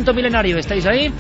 Milenario, ¿estáis ahí?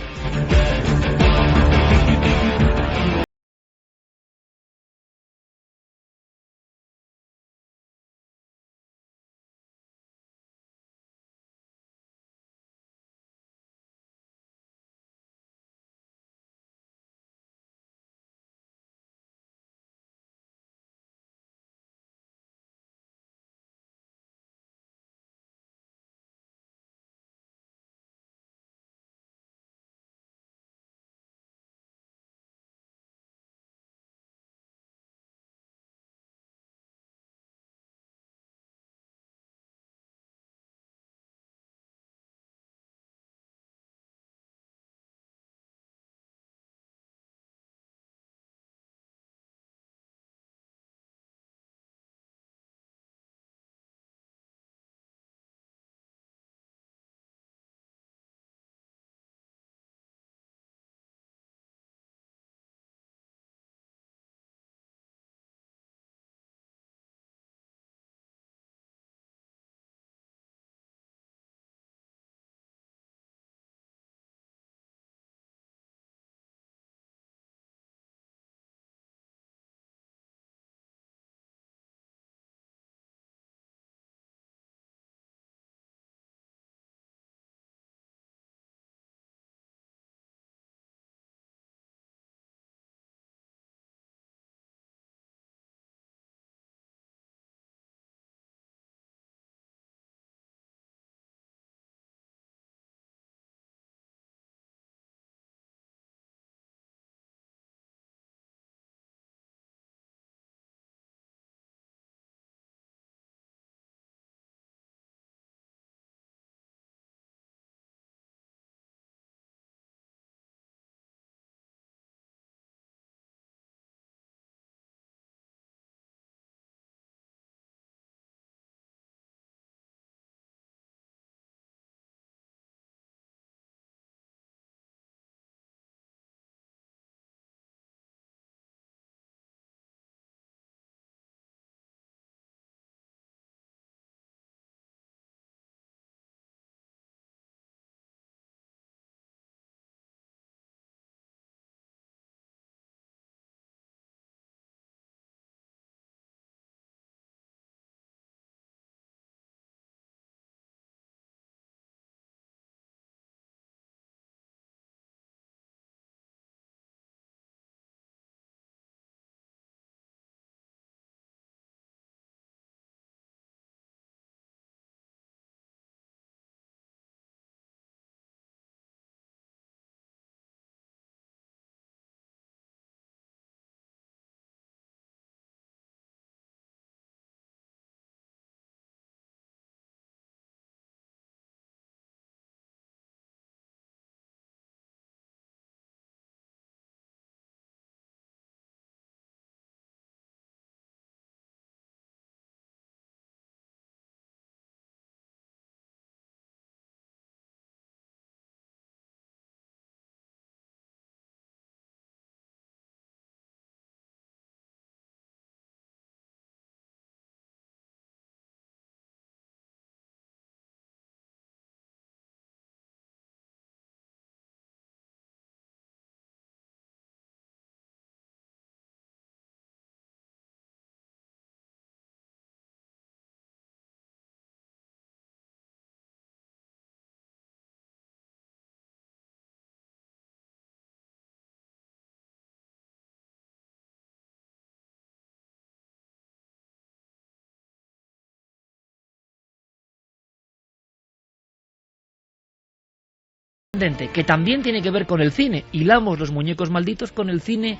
Que también tiene que ver con el cine. Hilamos los muñecos malditos con el cine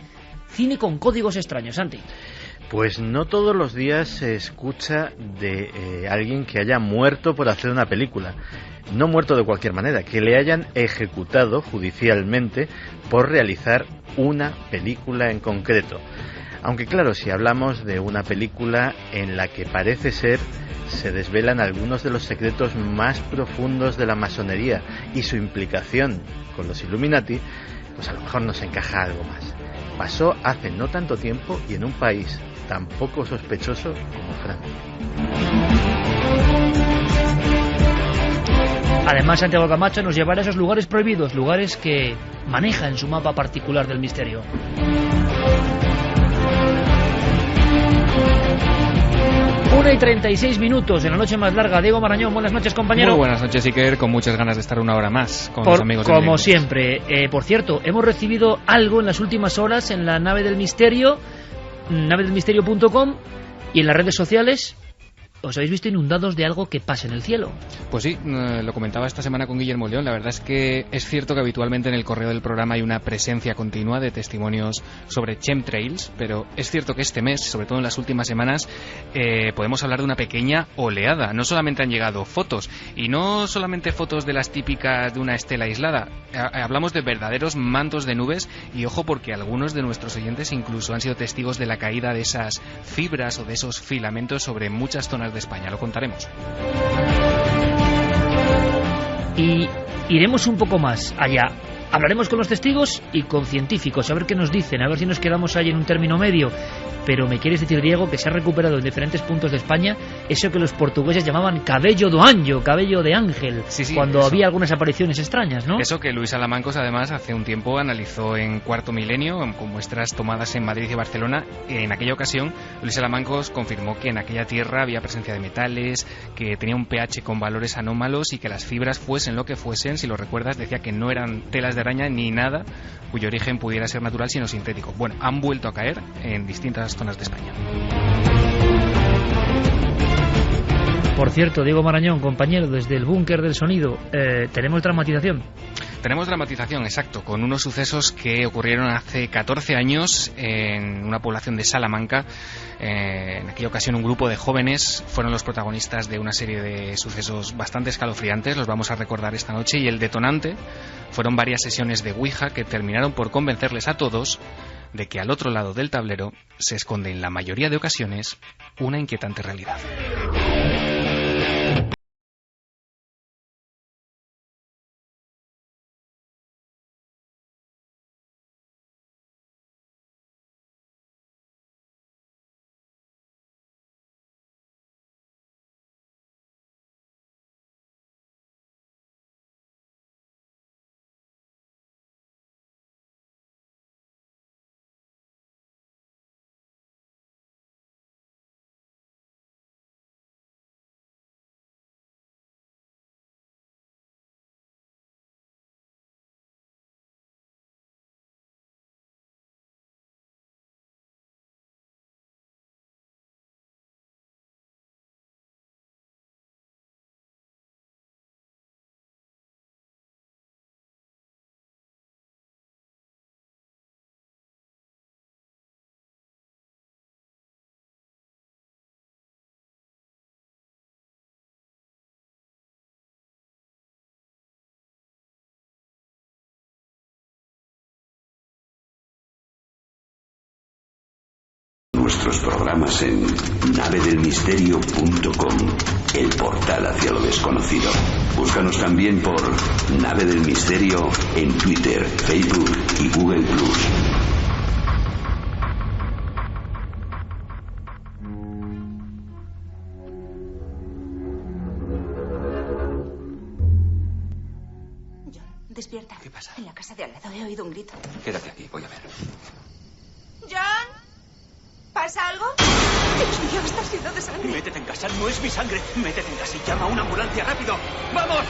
con códigos extraños, Santi. Pues no todos los días se escucha de alguien que haya muerto por hacer una película. No muerto de cualquier manera, que le hayan ejecutado judicialmente por realizar una película en concreto. Aunque claro, si hablamos de una película en la que parece ser se desvelan algunos de los secretos más profundos de la masonería y su implicación con los Illuminati, pues a lo mejor nos encaja algo más. Pasó hace no tanto tiempo y en un país tan poco sospechoso como Francia. Además, Santiago Camacho nos llevará a esos lugares prohibidos, lugares que maneja en su mapa particular del misterio. 1:36 en la noche más larga. Diego Marañón, buenas noches, compañero. Muy buenas noches, Iker, con muchas ganas de estar una hora más con los amigos de como siempre. Por cierto, hemos recibido algo en las últimas horas en la nave del misterio, navedelmisterio.com, y en las redes sociales. ¿Os habéis visto inundados de algo que pasa en el cielo? Pues sí, lo comentaba esta semana con Guillermo León. La verdad es que es cierto que habitualmente en el correo del programa hay una presencia continua de testimonios sobre chemtrails, pero es cierto que este mes, sobre todo en las últimas semanas, podemos hablar de una pequeña oleada. No solamente han llegado fotos, y no solamente fotos de las típicas de una estela aislada. Hablamos de verdaderos mantos de nubes, y ojo, porque algunos de nuestros oyentes incluso han sido testigos de la caída de esas fibras o de esos filamentos sobre muchas zonas de España. Lo contaremos. Y iremos un poco más allá. Hablaremos con los testigos y con científicos, a ver qué nos dicen, a ver si nos quedamos ahí en un término medio. Pero me quieres decir, Diego, que se ha recuperado en diferentes puntos de España eso que los portugueses llamaban cabello do anjo, cabello de ángel, sí, cuando eso. Había algunas apariciones extrañas, ¿no? Eso que Luis Alamancos, además, hace un tiempo analizó en Cuarto Milenio, con muestras tomadas en Madrid y Barcelona. En aquella ocasión, Luis Alamancos confirmó que en aquella tierra había presencia de metales, que tenía un pH con valores anómalos y que las fibras, fuesen lo que fuesen, si lo recuerdas, decía que no eran telas de araña ni nada cuyo origen pudiera ser natural sino sintético. Bueno, han vuelto a caer en distintas zonas de España. Por cierto, Diego Marañón, compañero, desde el búnker del sonido, tenemos dramatización. Tenemos dramatización, exacto, con unos sucesos que ocurrieron hace 14 años en una población de Salamanca. En aquella ocasión un grupo de jóvenes fueron los protagonistas de una serie de sucesos bastante escalofriantes, los vamos a recordar esta noche, y el detonante fueron varias sesiones de Ouija que terminaron por convencerles a todos de que al otro lado del tablero se esconde en la mayoría de ocasiones una inquietante realidad. Nuestros programas en navedelmisterio.com, el portal hacia lo desconocido. Búscanos también por Nave del Misterio en Twitter, Facebook y Google+. John, despierta. ¿Qué pasa? En la casa de al lado he oído un grito. Quédate aquí, voy a ver. ¡John! ¿Pasa algo? Dios mío, está lleno de sangre. Métete en casa, no es mi sangre. Métete en casa y llama a una ambulancia, rápido. ¡Vamos!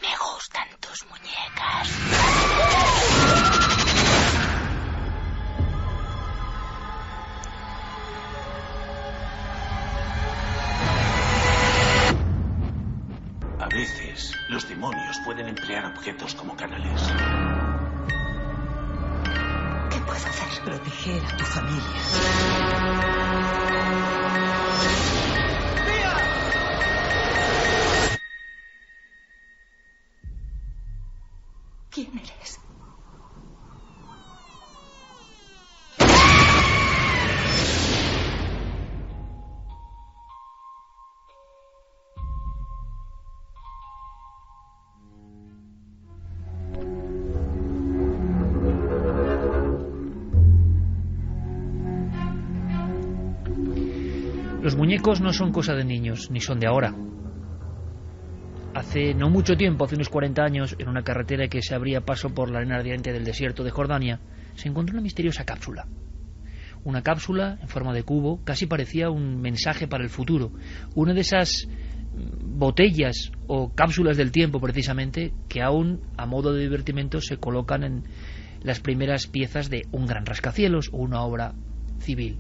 Me gustan tus muñecas. A veces, los demonios pueden emplear objetos como canales. ¿Qué puedo hacer? Proteger a tu familia. ¿Quién eres? Los muñecos no son cosa de niños, ni son de ahora. hace no mucho tiempo, hace unos 40 años, en una carretera que se abría paso por la arena ardiente del desierto de Jordania, se encontró una misteriosa cápsula. Una cápsula en forma de cubo, casi parecía un mensaje para el futuro. Una de esas botellas o cápsulas del tiempo, precisamente, que aún, a modo de divertimento, se colocan en las primeras piezas de un gran rascacielos o una obra civil.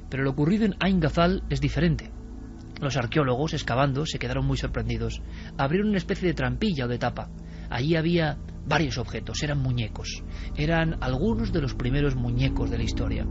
Pero lo ocurrido en Ain Ghazal es diferente. Los arqueólogos, excavando, se quedaron muy sorprendidos. Abrieron una especie de trampilla o de tapa. Allí había varios objetos, eran muñecos. Eran algunos de los primeros muñecos de la historia.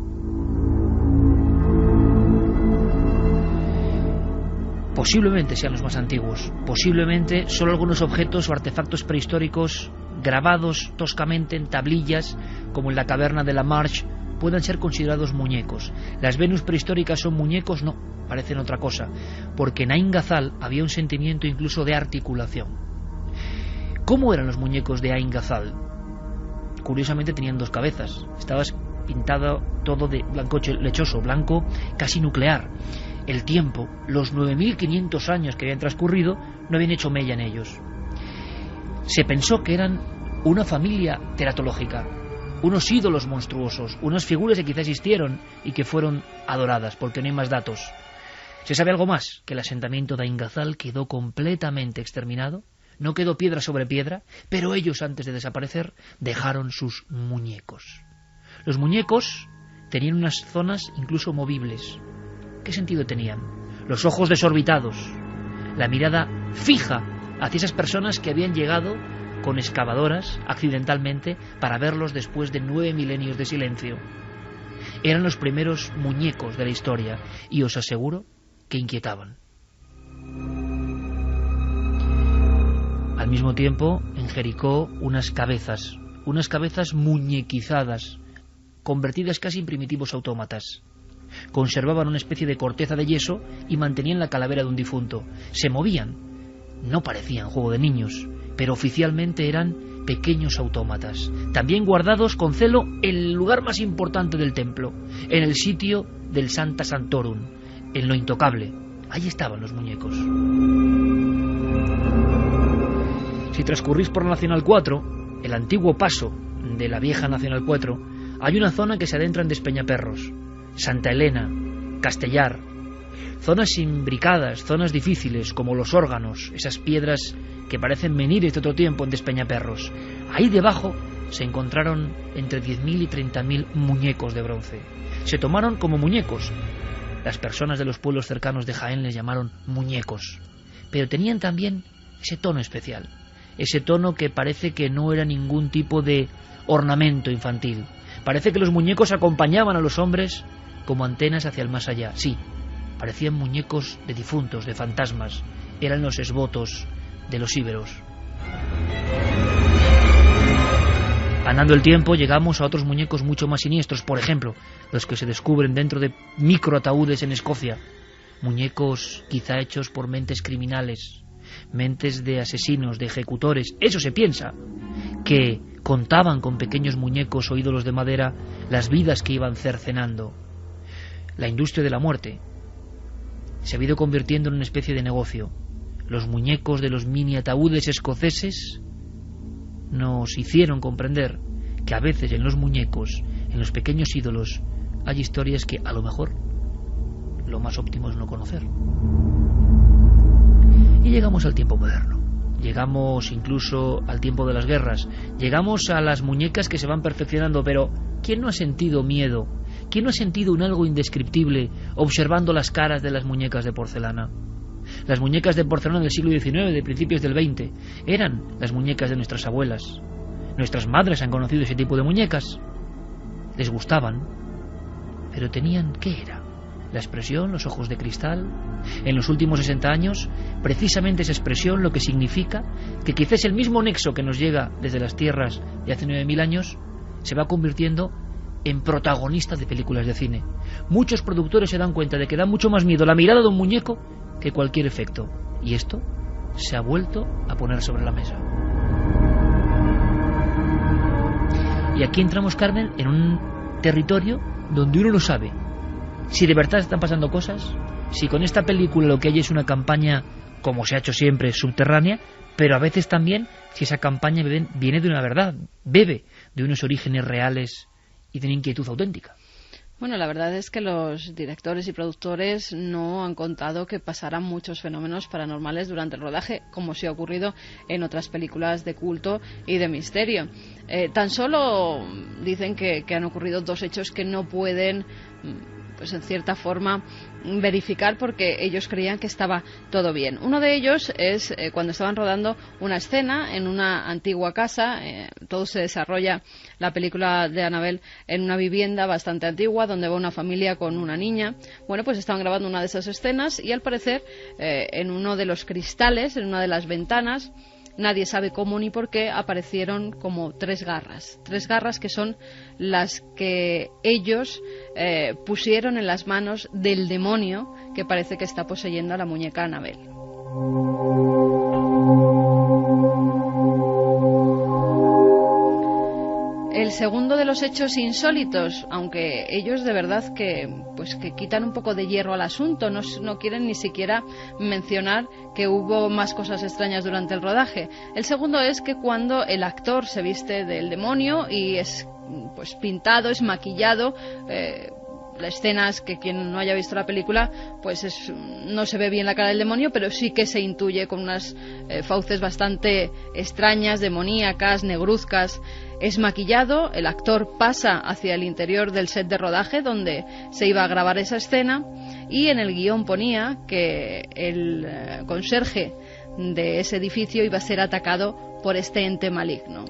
Posiblemente sean los más antiguos. Posiblemente solo algunos objetos o artefactos prehistóricos grabados toscamente en tablillas, como en la caverna de la Marche, puedan ser considerados muñecos. ¿Las Venus prehistóricas son muñecos? No, parecen otra cosa, porque en Ain Ghazal había un sentimiento incluso de articulación. ¿Cómo eran los muñecos de Ain Ghazal? Curiosamente tenían dos cabezas. Estaba pintado todo de blanco lechoso, blanco casi nuclear. El tiempo, los 9.500 años que habían transcurrido, no habían hecho mella en ellos. Se pensó que eran una familia teratológica, unos ídolos monstruosos, unas figuras que quizás existieron y que fueron adoradas, porque no hay más datos. ¿Se sabe algo más? Que el asentamiento de Ain Ghazal quedó completamente exterminado. No quedó piedra sobre piedra, pero ellos, antes de desaparecer, dejaron sus muñecos. Los muñecos tenían unas zonas incluso movibles. ¿Qué sentido tenían? Los ojos desorbitados, la mirada fija hacia esas personas que habían llegado con excavadoras, accidentalmente, para verlos después de 9 milenios de silencio. Eran los primeros muñecos de la historia, y os aseguro que inquietaban. Al mismo tiempo, en Jericó, unas cabezas muñequizadas, convertidas casi en primitivos autómatas. Conservaban una especie de corteza de yeso y mantenían la calavera de un difunto. Se movían. No parecían juego de niños, pero oficialmente eran pequeños autómatas, también guardados con celo en el lugar más importante del templo, en el sitio del Sancta Sanctorum, en lo intocable. Allí estaban los muñecos. Si transcurrís por la Nacional 4, el antiguo paso de la vieja Nacional 4, hay una zona que se adentra en Despeñaperros, Santa Elena, Castellar, zonas imbricadas, zonas difíciles, como los órganos, esas piedras que parecen menires de otro tiempo en Despeñaperros. Ahí debajo se encontraron entre 10.000 y 30.000 muñecos de bronce. Se tomaron como muñecos. Las personas de los pueblos cercanos de Jaén les llamaron muñecos, pero tenían también ese tono especial, ese tono que parece que no era ningún tipo de ornamento infantil. Parece que los muñecos acompañaban a los hombres como antenas hacia el más allá. Sí, parecían muñecos de difuntos, de fantasmas. Eran los esbotos de los íberos. Andando el tiempo llegamos a otros muñecos mucho más siniestros, por ejemplo, los que se descubren dentro de microataúdes en Escocia. Muñecos quizá hechos por mentes criminales, mentes de asesinos, de ejecutores. Eso se piensa, que contaban con pequeños muñecos o ídolos de madera las vidas que iban cercenando. La industria de la muerte se ha ido convirtiendo en una especie de negocio. Los muñecos de los mini ataúdes escoceses nos hicieron comprender que a veces en los muñecos, en los pequeños ídolos, hay historias que a lo mejor lo más óptimo es no conocer. Y llegamos al tiempo moderno. Llegamos incluso al tiempo de las guerras. Llegamos a las muñecas que se van perfeccionando, pero ¿quién no ha sentido miedo? ¿Quién no ha sentido un algo indescriptible observando las caras de las muñecas de porcelana? Las muñecas de porcelana del siglo XIX, de principios del XX, eran las muñecas de nuestras abuelas. Nuestras madres han conocido ese tipo de muñecas. Les gustaban, pero tenían, ¿qué era? La expresión, los ojos de cristal. En los últimos 60 años, precisamente esa expresión lo que significa que quizás el mismo nexo que nos llega desde las tierras de hace 9.000 años se va convirtiendo en protagonista de películas de cine. Muchos productores se dan cuenta de que da mucho más miedo la mirada de un muñeco que cualquier efecto. Y esto se ha vuelto a poner sobre la mesa. Y aquí entramos, Carmen, en un territorio donde uno no sabe si de verdad están pasando cosas, si con esta película lo que hay es una campaña como se ha hecho siempre, subterránea, pero a veces también, si esa campaña viene de una verdad, bebe de unos orígenes reales y de una inquietud auténtica. Bueno, la verdad es que los directores y productores no han contado que pasaran muchos fenómenos paranormales durante el rodaje, como sí ha ocurrido en otras películas de culto y de misterio. Tan solo dicen que han ocurrido 2 hechos que no pueden, pues en cierta forma, verificar porque ellos creían que estaba todo bien. Uno de ellos es cuando estaban rodando una escena en una antigua casa. Todo se desarrolla, la película de Annabelle, en una vivienda bastante antigua donde va una familia con una niña. Bueno, pues estaban grabando una de esas escenas y al parecer en uno de los cristales, en una de las ventanas, nadie sabe cómo ni por qué, aparecieron como 3 garras. 3 garras que son las que ellos pusieron en las manos del demonio que parece que está poseyendo a la muñeca Annabelle. El segundo de los hechos insólitos, aunque ellos de verdad que quitan un poco de hierro al asunto, no quieren ni siquiera mencionar que hubo más cosas extrañas durante el rodaje. El segundo es que cuando el actor se viste del demonio y es pues pintado, es maquillado, la escena es que quien no haya visto la película pues no se ve bien la cara del demonio, pero sí que se intuye con unas fauces bastante extrañas, demoníacas, negruzcas. Es maquillado, el actor pasa hacia el interior del set de rodaje donde se iba a grabar esa escena y en el guión ponía que el conserje de ese edificio iba a ser atacado por este ente maligno.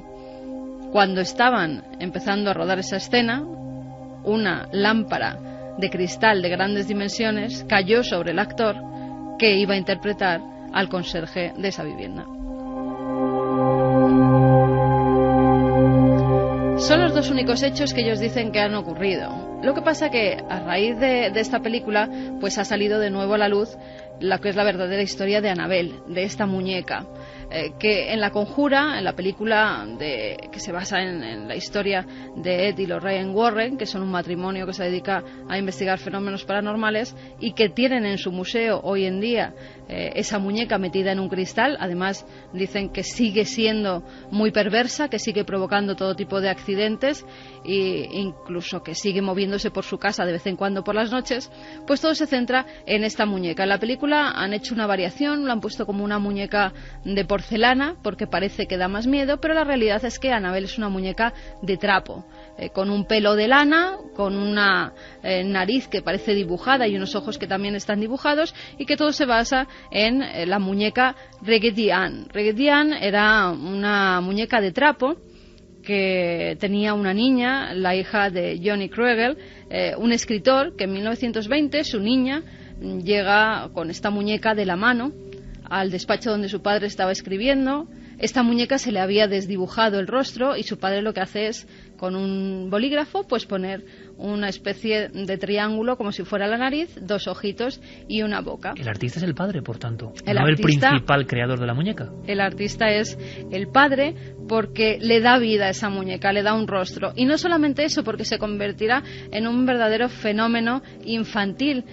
Cuando estaban empezando a rodar esa escena, una lámpara de cristal de grandes dimensiones cayó sobre el actor que iba a interpretar al conserje de esa vivienda. Son los 2 únicos hechos que ellos dicen que han ocurrido. Lo que pasa que a raíz de esta película pues ha salido de nuevo a la luz lo que es la verdadera historia de Annabelle, de esta muñeca, que en La Conjura, en la película que se basa en la historia de Ed y Lorraine Warren, que son un matrimonio que se dedica a investigar fenómenos paranormales y que tienen en su museo hoy en día esa muñeca metida en un cristal. Además dicen que sigue siendo muy perversa, que sigue provocando todo tipo de accidentes e incluso que sigue moviéndose por su casa de vez en cuando por las noches. Pues todo se centra en esta muñeca. En la película han hecho una variación, lo han puesto como una muñeca de porcelana porque parece que da más miedo, pero la realidad es que Annabelle es una muñeca de trapo, con un pelo de lana, con una nariz que parece dibujada y unos ojos que también están dibujados, y que todo se basa en la muñeca Raggedy Ann. Raggedy Ann era una muñeca de trapo que tenía una niña, la hija de Johnny Kruegel, un escritor que en 1920 su niña llega con esta muñeca de la mano al despacho donde su padre estaba escribiendo. Esta muñeca se le había desdibujado el rostro y su padre lo que hace es, con un bolígrafo, pues poner una especie de triángulo como si fuera la nariz, 2 ojitos y una boca. El artista es el padre, por tanto, no el principal creador de la muñeca. El artista es el padre porque le da vida a esa muñeca, le da un rostro. Y no solamente eso, porque se convertirá en un verdadero fenómeno infantil.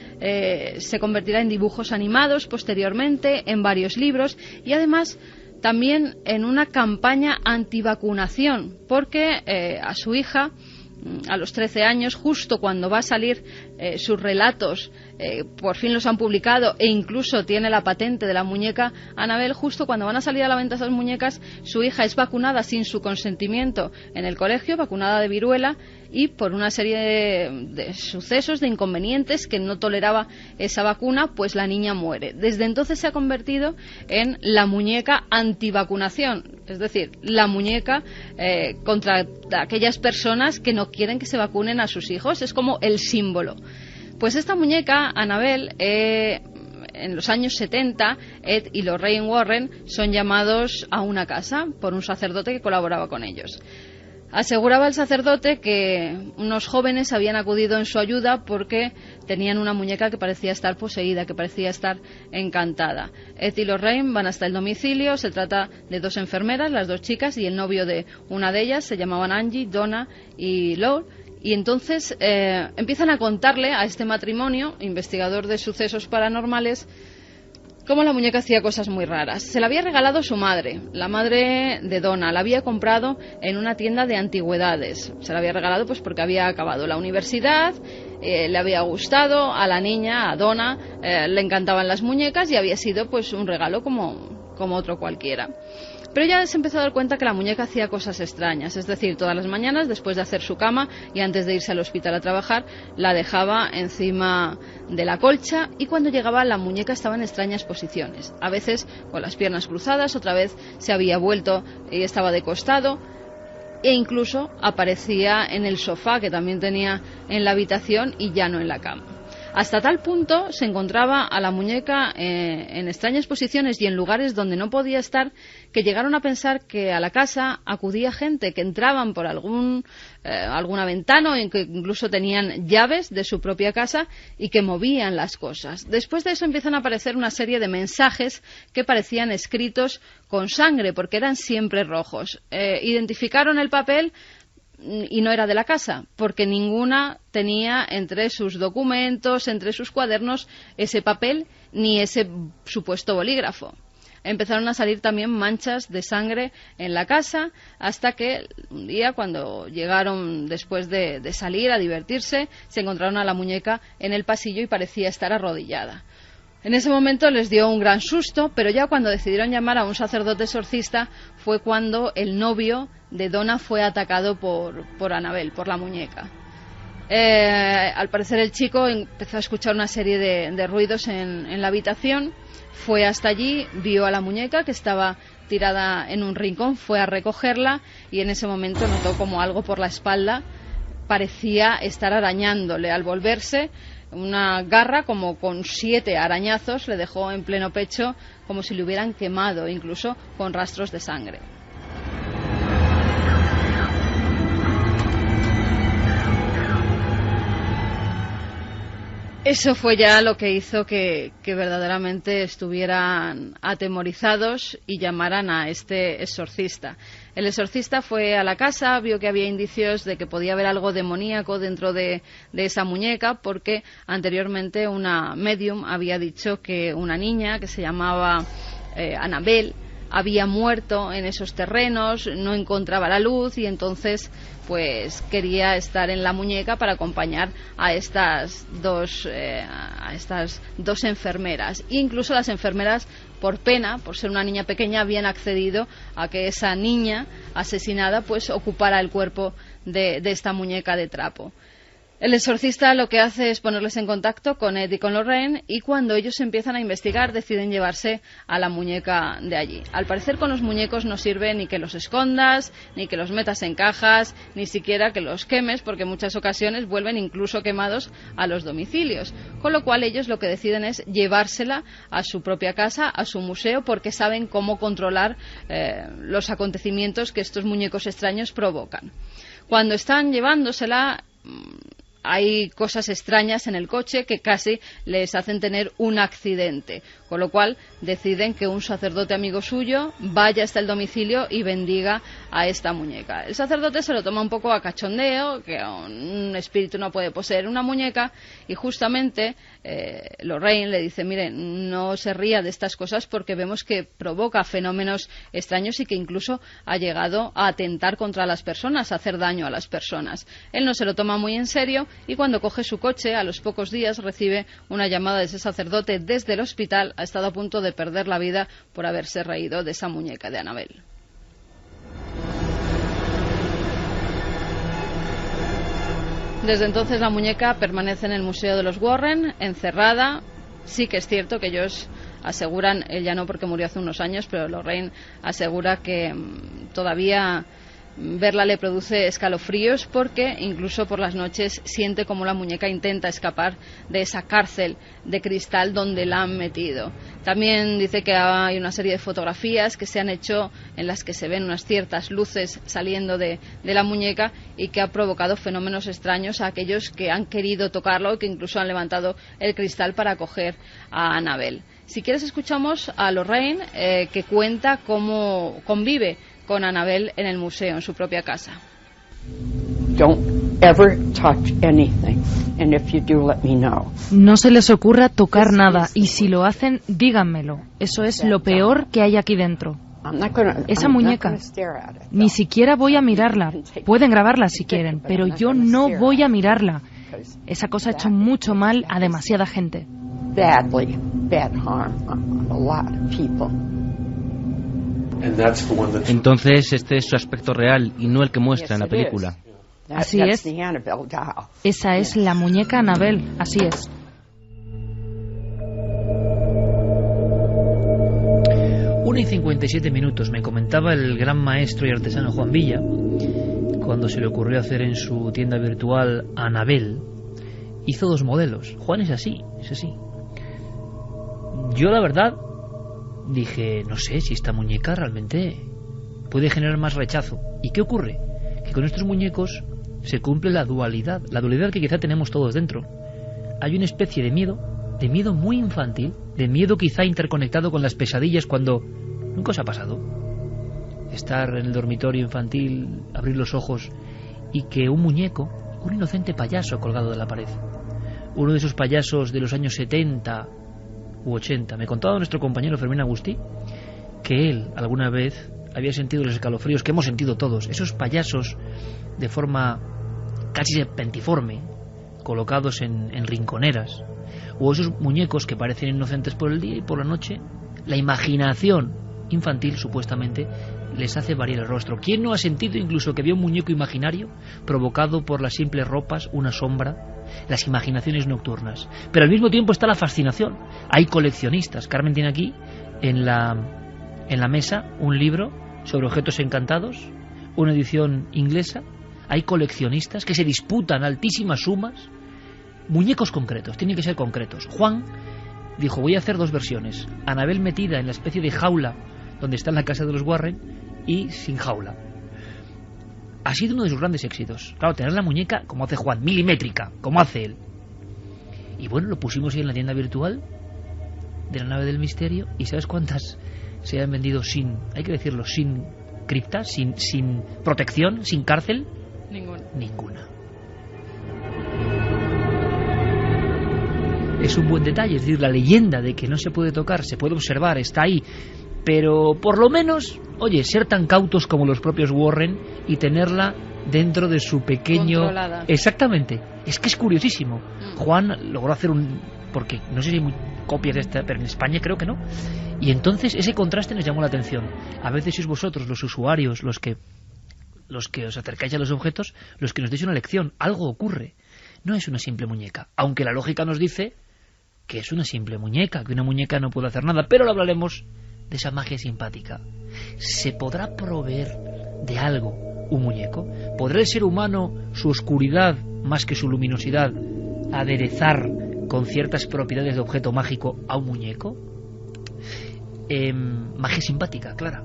Se convertirá en dibujos animados posteriormente, en varios libros y además también en una campaña antivacunación, porque a su hija, a los 13 años, justo cuando va a salir sus relatos, por fin los han publicado e incluso tiene la patente de la muñeca Annabelle, justo cuando van a salir a la venta esas muñecas, su hija es vacunada sin su consentimiento en el colegio, vacunada de viruela, y por una serie de sucesos, de inconvenientes que no toleraba esa vacuna, pues la niña muere. Desde entonces se ha convertido en la muñeca antivacunación, es decir, la muñeca contra aquellas personas que no quieren que se vacunen a sus hijos. Es como el símbolo. Pues esta muñeca, Annabelle, en los años 70, Ed y Lorraine Warren son llamados a una casa por un sacerdote que colaboraba con ellos. Aseguraba el sacerdote que unos jóvenes habían acudido en su ayuda porque tenían una muñeca que parecía estar poseída, que parecía estar encantada. Ed y Lorraine van hasta el domicilio. Se trata de 2 enfermeras, las 2 chicas, y el novio de una de ellas. Se llamaban Angie, Donna y Lowell. Y entonces empiezan a contarle a este matrimonio, investigador de sucesos paranormales, cómo la muñeca hacía cosas muy raras. Se la había regalado su madre, la madre de Donna. La había comprado en una tienda de antigüedades. Se la había regalado pues porque había acabado la universidad, le había gustado a la niña, a Donna, le encantaban las muñecas y había sido pues un regalo como otro cualquiera. Pero ella se empezó a dar cuenta que la muñeca hacía cosas extrañas, es decir, todas las mañanas, después de hacer su cama y antes de irse al hospital a trabajar, la dejaba encima de la colcha y cuando llegaba la muñeca estaba en extrañas posiciones. A veces con las piernas cruzadas, otra vez se había vuelto y estaba de costado e incluso aparecía en el sofá que también tenía en la habitación y ya no en la cama. Hasta tal punto se encontraba a la muñeca en extrañas posiciones y en lugares donde no podía estar, que llegaron a pensar que a la casa acudía gente, que entraban por alguna ventana o que incluso tenían llaves de su propia casa y que movían las cosas. Después de eso empiezan a aparecer una serie de mensajes que parecían escritos con sangre, porque eran siempre rojos. Identificaron el papel y no era de la casa, porque ninguna tenía entre sus documentos, entre sus cuadernos, ese papel ni ese supuesto bolígrafo. Empezaron a salir también manchas de sangre en la casa, hasta que un día, cuando llegaron después de salir a divertirse, se encontraron a la muñeca en el pasillo y parecía estar arrodillada. En ese momento les dio un gran susto, pero ya cuando decidieron llamar a un sacerdote exorcista fue cuando el novio de Donna fue atacado por Annabelle, por la muñeca. Al parecer el chico empezó a escuchar una serie de ruidos en la habitación, fue hasta allí, vio a la muñeca que estaba tirada en un rincón, fue a recogerla y en ese momento notó como algo por la espalda parecía estar arañándole. Al volverse, una garra como con 7 arañazos le dejó en pleno pecho como si le hubieran quemado, incluso con rastros de sangre. Eso fue ya lo que hizo que verdaderamente estuvieran atemorizados y llamaran a este exorcista. El exorcista fue a la casa, vio que había indicios de que podía haber algo demoníaco dentro de esa muñeca, porque anteriormente una medium había dicho que una niña que se llamaba Annabelle había muerto en esos terrenos, no encontraba la luz y entonces pues quería estar en la muñeca para acompañar a estas dos enfermeras. E incluso las enfermeras, por pena, por ser una niña pequeña, habían accedido a que esa niña asesinada pues ocupara el cuerpo de esta muñeca de trapo. El exorcista lo que hace es ponerles en contacto con Ed y con Lorraine, y cuando ellos empiezan a investigar deciden llevarse a la muñeca de allí. Al parecer con los muñecos no sirve ni que los escondas, ni que los metas en cajas, ni siquiera que los quemes, porque en muchas ocasiones vuelven incluso quemados a los domicilios. Con lo cual ellos lo que deciden es llevársela a su propia casa, a su museo, porque saben cómo controlar los acontecimientos que estos muñecos extraños provocan. Cuando están llevándosela, hay cosas extrañas en el coche que casi les hacen tener un accidente, con lo cual deciden que un sacerdote amigo suyo vaya hasta el domicilio y bendiga a esta muñeca. El sacerdote se lo toma un poco a cachondeo, que un espíritu no puede poseer una muñeca, y justamente Lorraine le dice: mire, no se ría de estas cosas porque vemos que provoca fenómenos extraños y que incluso ha llegado a atentar contra las personas, a hacer daño a las personas. Él no se lo toma muy en serio, y cuando coge su coche, a los pocos días recibe una llamada de ese sacerdote desde el hospital. Ha estado a punto de perder la vida por haberse reído de esa muñeca de Annabelle. Desde entonces la muñeca permanece en el Museo de los Warren, encerrada. Sí que es cierto que ellos aseguran, él ya no porque murió hace unos años, pero Lorraine asegura que todavía verla le produce escalofríos, porque incluso por las noches siente como la muñeca intenta escapar de esa cárcel de cristal donde la han metido. También dice que hay una serie de fotografías que se han hecho en las que se ven unas ciertas luces saliendo de la muñeca, y que ha provocado fenómenos extraños a aquellos que han querido tocarlo y que incluso han levantado el cristal para coger a Annabelle. Si quieres, escuchamos a Lorraine que cuenta cómo convive con Annabelle en el museo, en su propia casa. Don't No se les ocurra tocar nada, y si lo hacen, díganmelo. Eso es lo peor que hay aquí dentro. Esa muñeca, ni siquiera voy a mirarla. Pueden grabarla si quieren, pero yo no voy a mirarla. Esa cosa ha hecho mucho mal a demasiada gente. Entonces este es su aspecto real y no el que muestra en la película. Así es. Esa es la muñeca Annabelle, así es. Y 57 minutos. Me comentaba el gran maestro y artesano Juan Villa, cuando se le ocurrió hacer en su tienda virtual Annabelle, hizo 2 modelos. Juan es así. Yo la verdad dije, no sé si esta muñeca realmente puede generar más rechazo. ¿Y qué ocurre? Que con estos muñecos se cumple la dualidad que quizá tenemos todos dentro. Hay una especie de miedo muy infantil, de miedo quizá interconectado con las pesadillas cuando... ¿Nunca os ha pasado? Estar en el dormitorio infantil, abrir los ojos y que un muñeco, un inocente payaso colgado de la pared, uno de esos payasos de los años 70 u 80, me contaba nuestro compañero Fermín Agustí que él alguna vez había sentido los escalofríos que hemos sentido todos, esos payasos de forma casi serpentiforme, colocados en rinconeras, o esos muñecos que parecen inocentes por el día y por la noche la imaginación infantil supuestamente les hace variar el rostro. ¿Quién no ha sentido incluso que vio un muñeco imaginario provocado por las simples ropas, una sombra, las imaginaciones nocturnas? Pero al mismo tiempo está la fascinación. Hay coleccionistas. Carmen tiene aquí en la mesa un libro sobre objetos encantados, una edición inglesa. Hay coleccionistas que se disputan altísimas sumas, muñecos concretos, tienen que ser concretos. Juan dijo, voy a hacer 2 versiones, Annabelle metida en la especie de jaula donde está en la casa de los Warren y sin jaula. Ha sido uno de sus grandes éxitos. Claro, tener la muñeca, como hace Juan, milimétrica, como hace él. Y bueno, lo pusimos ahí en la tienda virtual de la nave del misterio, y ¿sabes cuántas se han vendido sin, hay que decirlo, sin cripta, sin protección, sin cárcel? Ninguna. Es un buen detalle, es decir, la leyenda de que no se puede tocar, se puede observar, está ahí, pero por lo menos, oye, ser tan cautos como los propios Warren y tenerla dentro de su pequeño... Controlada. Exactamente, es que es curiosísimo. Juan logró hacer porque no sé si hay copias de esta, pero en España creo que no, y entonces ese contraste nos llamó la atención. A veces sois vosotros, los usuarios, los que os acercáis a los objetos, los que nos deis una lección. Algo ocurre, no es una simple muñeca, aunque la lógica nos dice que es una simple muñeca, que una muñeca no puede hacer nada, pero lo hablaremos de esa magia simpática. ¿Se podrá proveer de algo un muñeco? ¿Podrá el ser humano, su oscuridad más que su luminosidad, aderezar con ciertas propiedades de objeto mágico a un muñeco? Magia simpática, Clara.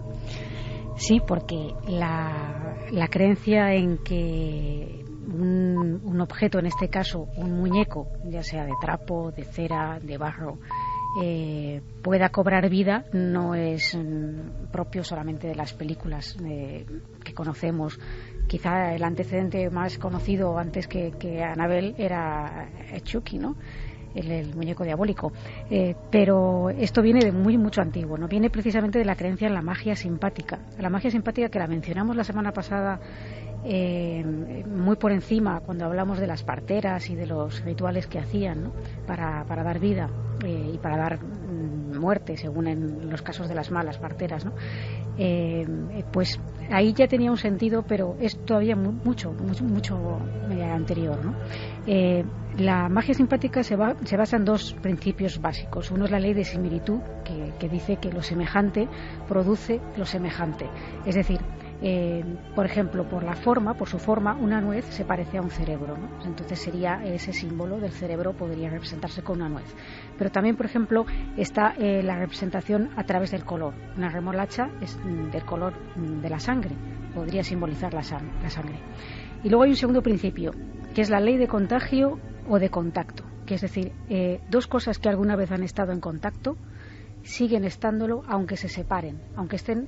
Sí, porque la creencia en que un objeto, en este caso un muñeco, ya sea de trapo, de cera, de barro, pueda cobrar vida, no es propio solamente de las películas que conocemos. Quizá el antecedente más conocido antes que Annabelle era Chucky, ¿no? El muñeco diabólico, pero esto viene de mucho antiguo, ¿no? Viene precisamente de la creencia en la magia simpática que la mencionamos la semana pasada muy por encima cuando hablamos de las parteras y de los rituales que hacían, ¿no? para dar vida y para dar muerte, según en los casos de las malas parteras, ¿no? Pues ahí ya tenía un sentido, pero es todavía mucho anterior, ¿no? La magia simpática se basa en 2 principios básicos. Uno es la ley de similitud, que dice que lo semejante produce lo semejante. Es decir, por ejemplo, por su forma, una nuez se parece a un cerebro, ¿no? Entonces sería ese símbolo del cerebro, podría representarse con una nuez. Pero también, por ejemplo, está la representación a través del color. Una remolacha es del color de la sangre, podría simbolizar la sangre. Y luego hay un segundo principio, que es la ley de contagio o de contacto, que es decir, 2 cosas que alguna vez han estado en contacto siguen estándolo aunque se separen, aunque estén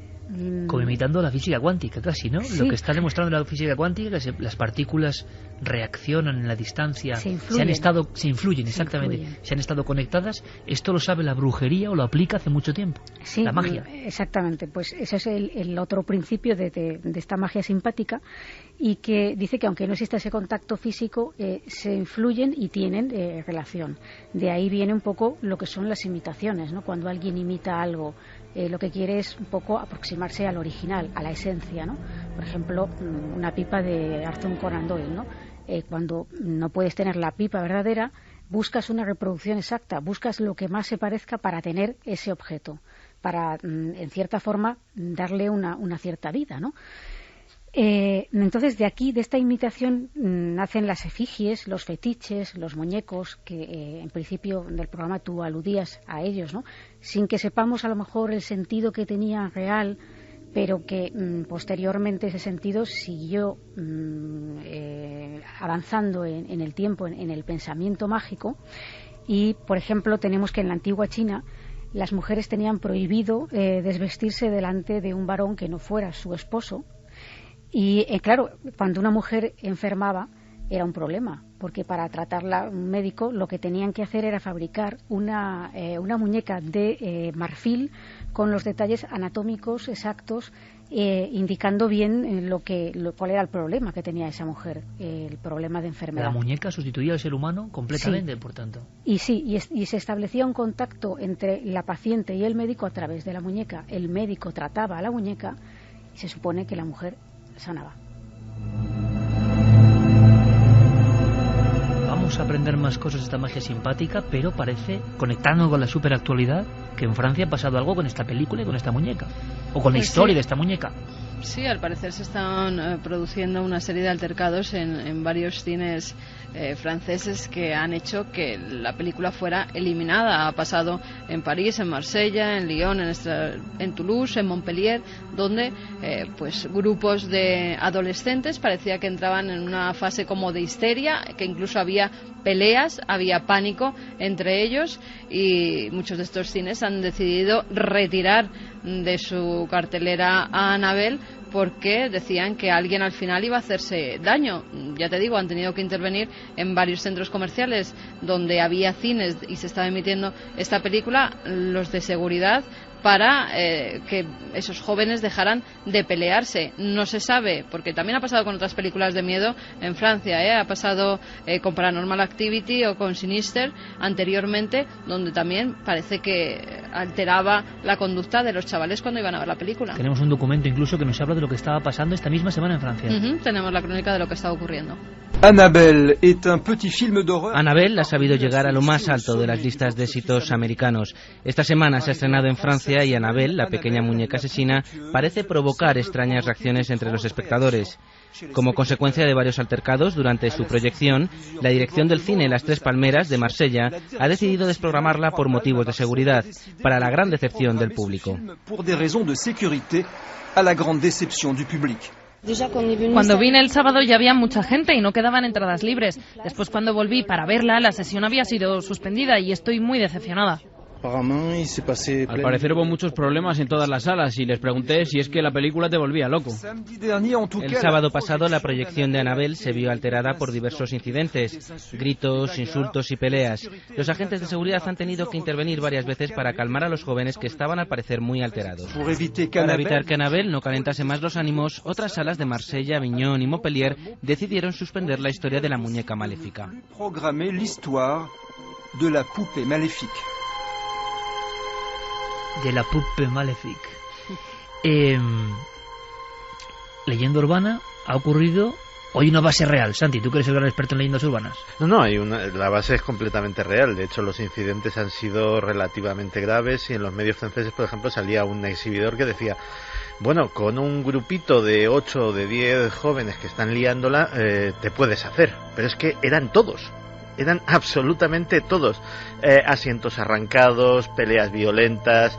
Como imitando la física cuántica, casi, ¿no? Sí. Lo que está demostrando la física cuántica es que las partículas reaccionan en la distancia, se influyen, exactamente, se han estado conectadas. Esto lo sabe la brujería o lo aplica hace mucho tiempo, sí, la magia. Exactamente, pues ese es el otro principio de esta magia simpática, y que dice que aunque no exista ese contacto físico, se influyen y tienen relación. De ahí viene un poco lo que son las imitaciones, ¿no? Cuando alguien imita algo, lo que quiere es un poco aproximarse al original, a la esencia, ¿no? Por ejemplo, una pipa de Arthur Conan Doyle, ¿no? Cuando no puedes tener la pipa verdadera, buscas una reproducción exacta, buscas lo que más se parezca para tener ese objeto, para, en cierta forma, darle una cierta vida, ¿no? Entonces, de aquí, de esta imitación, nacen las efigies, los fetiches, los muñecos, que en principio del programa tú aludías a ellos, ¿no? Sin que sepamos a lo mejor el sentido que tenían real, pero que posteriormente ese sentido siguió avanzando en el tiempo, en el pensamiento mágico. Y, por ejemplo, tenemos que en la antigua China las mujeres tenían prohibido desvestirse delante de un varón que no fuera su esposo. Y claro, cuando una mujer enfermaba era un problema, porque para tratarla un médico lo que tenían que hacer era fabricar una muñeca de marfil con los detalles anatómicos exactos, indicando bien cuál era el problema que tenía esa mujer, el problema de enfermedad. La muñeca sustituía al ser humano completamente, sí. Por tanto. Y sí, y se establecía un contacto entre la paciente y el médico a través de la muñeca. El médico trataba a la muñeca y se supone que la mujer sanaba. Vamos a aprender más cosas de esta magia simpática, pero parece, conectando con la superactualidad, que en Francia ha pasado algo con esta película y con esta muñeca, o con la historia de esta muñeca. Sí, al parecer se están produciendo una serie de altercados en varios cines franceses que han hecho que la película fuera eliminada. Ha pasado en París, en Marsella, en Lyon, en Toulouse, en Montpellier, donde pues grupos de adolescentes parecía que entraban en una fase como de histeria, que incluso había peleas, había pánico entre ellos, y muchos de estos cines han decidido retirar de su cartelera a Annabelle porque decían que alguien al final iba a hacerse daño. Ya te digo, han tenido que intervenir en varios centros comerciales donde había cines y se estaba emitiendo esta película, los de seguridad, para que esos jóvenes dejaran de pelearse. No se sabe, porque también ha pasado con otras películas de miedo en Francia, ha pasado con Paranormal Activity o con Sinister anteriormente, donde también parece que alteraba la conducta de los chavales cuando iban a ver la película. Tenemos un documento incluso que nos habla de lo que estaba pasando esta misma semana en Francia. Tenemos la crónica de lo que estaba ocurriendo. Annabelle ha sabido llegar a lo más alto de las listas de éxitos americanos. Esta semana se ha estrenado en Francia y Annabelle, la pequeña muñeca asesina, parece provocar extrañas reacciones entre los espectadores. Como consecuencia de varios altercados durante su proyección, la dirección del cine Las Tres Palmeras de Marsella ha decidido desprogramarla por motivos de seguridad, para la gran decepción del público. Cuando vine el sábado ya había mucha gente y no quedaban entradas libres. Después, cuando volví para verla, la sesión había sido suspendida y estoy muy decepcionada. Al parecer hubo muchos problemas en todas las salas y les pregunté si es que la película te volvía loco. El sábado pasado la proyección de Annabelle se vio alterada por diversos incidentes, gritos, insultos y peleas. Los agentes de seguridad han tenido que intervenir varias veces para calmar a los jóvenes que estaban al parecer muy alterados. Para evitar que Annabelle no calentase más los ánimos, otras salas de Marsella, Aviñón y Montpellier decidieron suspender la historia de la muñeca maléfica. De la Puppe Maléfique. Leyenda urbana ha ocurrido. Hoy una base real. Santi, tú que eres el gran experto en leyendas urbanas. No, la base es completamente real. De hecho, los incidentes han sido relativamente graves y en los medios franceses, por ejemplo, salía un exhibidor que decía: bueno, con un grupito de 8 o de 10 jóvenes que están liándola, te puedes hacer. Pero es que eran todos. Eran absolutamente todos. Asientos arrancados, peleas violentas,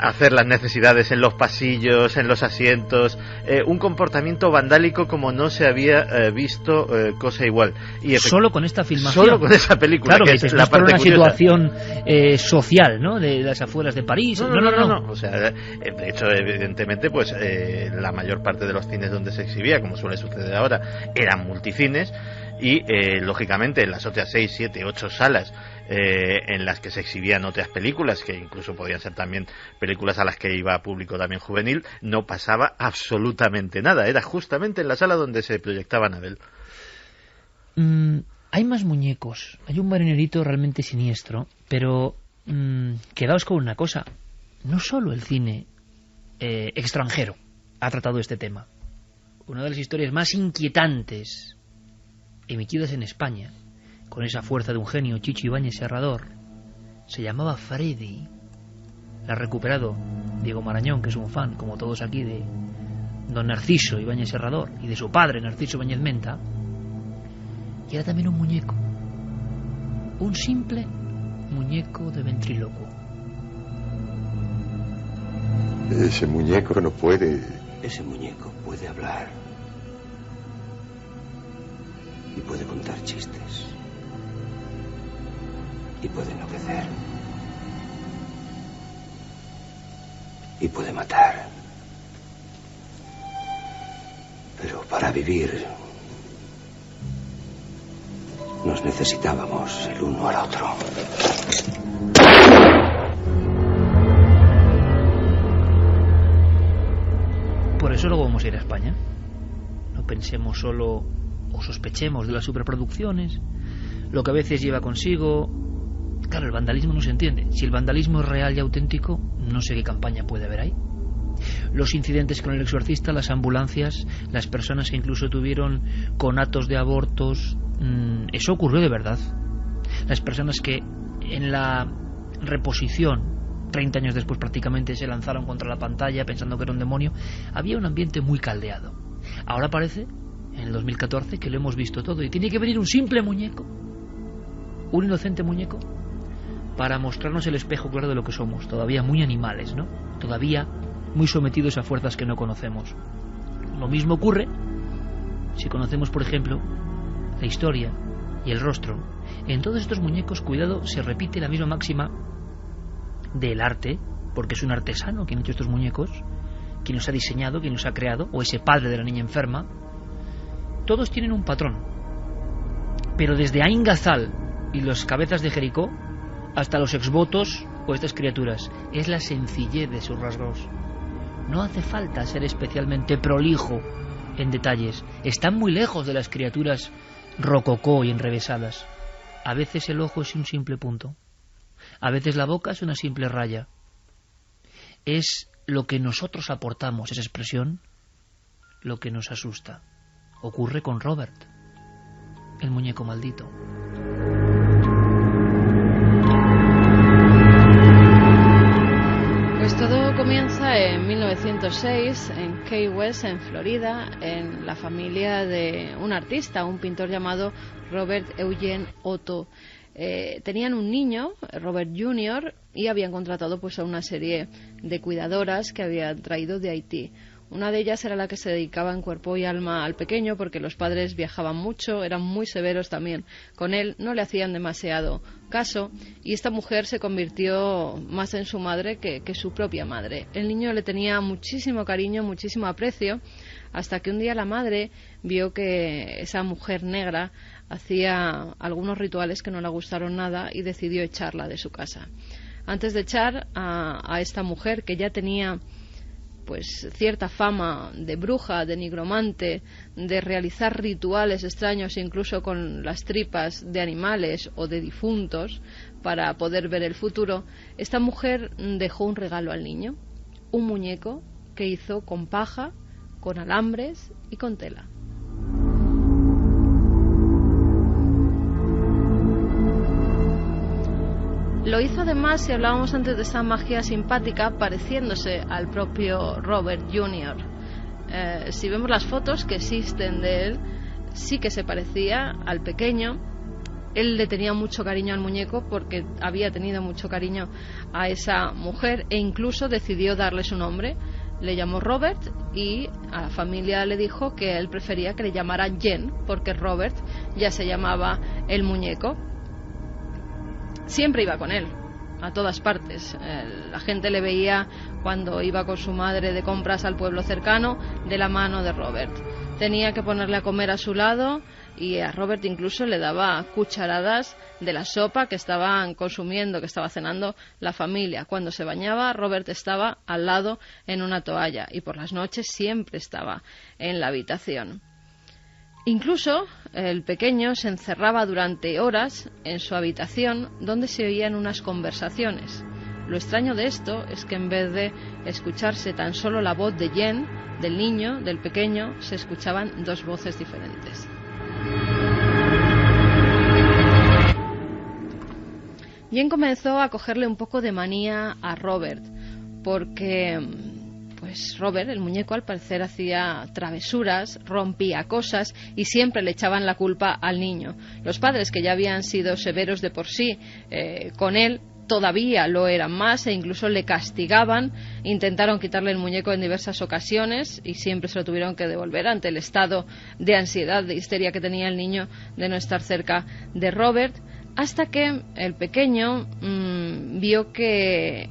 hacer las necesidades en los pasillos, en los asientos, un comportamiento vandálico como no se había visto cosa igual. Y solo con esta filmación. Solo con esa película. Claro, que es la parte curiosa. Situación social, ¿no? De las afueras de París. No. O sea, de hecho, evidentemente, pues la mayor parte de los cines donde se exhibía, como suele suceder ahora, eran multicines y, lógicamente, en las otras 6, 7, 8 salas en las que se exhibían otras películas, que incluso podían ser también películas a las que iba público también juvenil, no pasaba absolutamente nada. Era justamente en la sala donde se proyectaba Annabelle. Hay más muñecos. Hay un marinerito realmente siniestro, pero quedaos con una cosa. No solo el cine extranjero ha tratado este tema. Una de las historias más inquietantes emitidas en España, con esa fuerza de un genio, Chicho Ibáñez Serrador, se llamaba Freddy. La ha recuperado Diego Marañón, que es un fan, como todos aquí, de don Narciso Ibáñez Serrador y de su padre, Narciso Ibáñez Menta. Y era también un muñeco, un simple muñeco de ventrílocuo. Ese muñeco no puede... Ese muñeco puede hablar y puede contar chistes y puede enloquecer y puede matar, pero para vivir nos necesitábamos el uno al otro. Por eso luego vamos a ir a España. No pensemos solo o sospechemos de las superproducciones, lo que a veces lleva consigo. Claro, el vandalismo no se entiende. Si el vandalismo es real y auténtico, no sé qué campaña puede haber ahí. Los incidentes con el exorcista, las ambulancias, las personas que incluso tuvieron conatos de abortos, eso ocurrió de verdad. Las personas que en la reposición 30 años después prácticamente se lanzaron contra la pantalla pensando que era un demonio. Había un ambiente muy caldeado. Ahora parece, en el 2014, que lo hemos visto todo y tiene que venir un simple muñeco, un inocente muñeco, para mostrarnos el espejo claro de lo que somos, todavía muy animales, ¿no? Todavía muy sometidos a fuerzas que no conocemos. Lo mismo ocurre si conocemos, por ejemplo, la historia y el rostro. En todos estos muñecos, cuidado, se repite la misma máxima del arte, porque es un artesano quien ha hecho estos muñecos, quien los ha diseñado, quien los ha creado, o ese padre de la niña enferma. Todos tienen un patrón, pero desde Ain Gazal y los cabezas de Jericó hasta los exvotos o estas criaturas, es la sencillez de sus rasgos. No hace falta ser especialmente prolijo en detalles. Están muy lejos de las criaturas rococó y enrevesadas. A veces el ojo es un simple punto, a veces la boca es una simple raya. Es lo que nosotros aportamos, esa expresión, lo que nos asusta. Ocurre con Robert, el muñeco maldito. Pues todo comienza en 1906 en Key West, en Florida, en la familia de un artista, un pintor llamado Robert Eugene Otto. Tenían un niño, Robert Jr., y habían contratado pues a una serie de cuidadoras que habían traído de Haití. Una de ellas era la que se dedicaba en cuerpo y alma al pequeño, porque los padres viajaban mucho, eran muy severos también con él, no le hacían demasiado caso, y esta mujer se convirtió más en su madre que su propia madre. El niño le tenía muchísimo cariño, muchísimo aprecio, hasta que un día la madre vio que esa mujer negra hacía algunos rituales que no le gustaron nada y decidió echarla de su casa. Antes de echar a esta mujer, que ya tenía pues cierta fama de bruja, de nigromante, de realizar rituales extraños incluso con las tripas de animales o de difuntos para poder ver el futuro, esta mujer dejó un regalo al niño, un muñeco que hizo con paja, con alambres y con tela. Lo hizo además, si hablábamos antes de esa magia simpática, pareciéndose al propio Robert Jr. Si vemos las fotos que existen de él, sí que se parecía al pequeño, Él le tenía mucho cariño al muñeco porque había tenido mucho cariño a esa mujer e incluso decidió darle su nombre. Le llamó Robert y a la familia le dijo que él prefería que le llamaran Jen porque Robert ya se llamaba el muñeco. Siempre iba con él a todas partes. La gente le veía cuando iba con su madre de compras al pueblo cercano de la mano de Robert. Tenía que ponerle a comer a su lado y a Robert incluso le daba cucharadas de la sopa que estaban consumiendo, que estaba cenando la familia. Cuando se bañaba, Robert estaba al lado en una toalla y por las noches siempre estaba en la habitación. Incluso el pequeño se encerraba durante horas en su habitación donde se oían unas conversaciones. Lo extraño de esto es que en vez de escucharse tan solo la voz de Jen, del niño, del pequeño, se escuchaban dos voces diferentes. Jen comenzó a cogerle un poco de manía a Robert porque pues Robert, el muñeco, al parecer hacía travesuras, rompía cosas y siempre le echaban la culpa al niño. Los padres, que ya habían sido severos de por sí con él, todavía lo eran más e incluso le castigaban. Intentaron quitarle el muñeco en diversas ocasiones y siempre se lo tuvieron que devolver ante el estado de ansiedad, de histeria que tenía el niño de no estar cerca de Robert, hasta que el pequeño vio que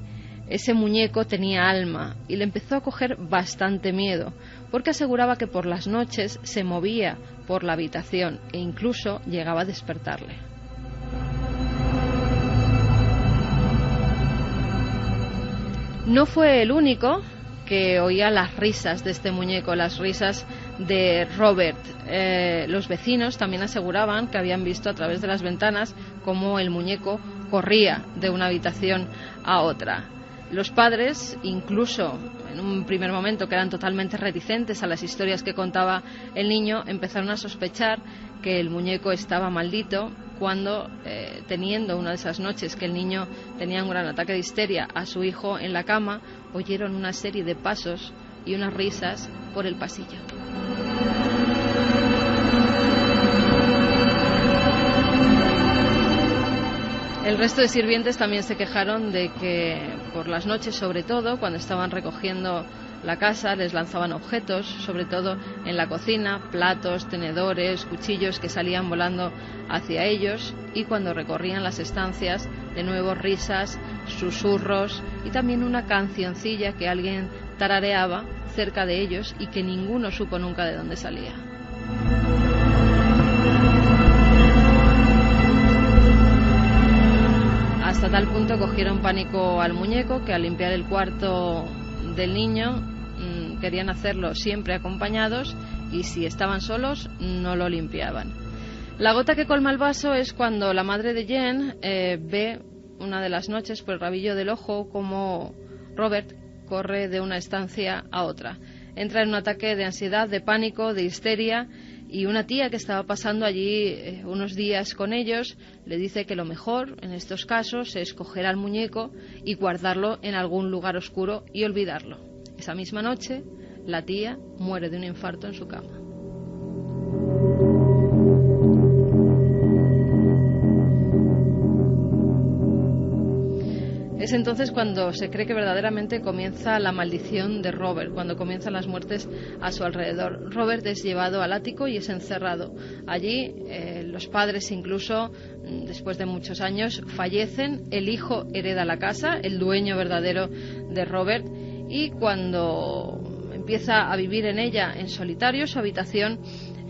ese muñeco tenía alma y le empezó a coger bastante miedo, porque aseguraba que por las noches se movía por la habitación e incluso llegaba a despertarle. No fue el único que oía las risas de este muñeco, las risas de Robert. Los vecinos también aseguraban que habían visto a través de las ventanas cómo el muñeco corría de una habitación a otra. Los padres, incluso en un primer momento que eran totalmente reticentes a las historias que contaba el niño, empezaron a sospechar que el muñeco estaba maldito cuando, teniendo una de esas noches que el niño tenía un gran ataque de histeria a su hijo en la cama, oyeron una serie de pasos y unas risas por el pasillo. El resto de sirvientes también se quejaron de que por las noches, sobre todo, cuando estaban recogiendo la casa, les lanzaban objetos, sobre todo en la cocina, platos, tenedores, cuchillos que salían volando hacia ellos, y cuando recorrían las estancias, de nuevo risas, susurros y también una cancioncilla que alguien tarareaba cerca de ellos y que ninguno supo nunca de dónde salía. Hasta tal punto cogieron pánico al muñeco que al limpiar el cuarto del niño querían hacerlo siempre acompañados y si estaban solos no lo limpiaban. La gota que colma el vaso es cuando la madre de Jen ve una de las noches por el rabillo del ojo como Robert corre de una estancia a otra. Entra en un ataque de ansiedad, de pánico, de histeria, y una tía que estaba pasando allí unos días con ellos le dice que lo mejor en estos casos es coger al muñeco y guardarlo en algún lugar oscuro y olvidarlo. Esa misma noche la tía muere de un infarto en su cama. Es entonces cuando se cree que verdaderamente comienza la maldición de Robert, cuando comienzan las muertes a su alrededor. Robert es llevado al ático y es encerrado. Allí los padres incluso, después de muchos años, fallecen. El hijo hereda la casa, el dueño verdadero de Robert, y cuando empieza a vivir en ella en solitario, su habitación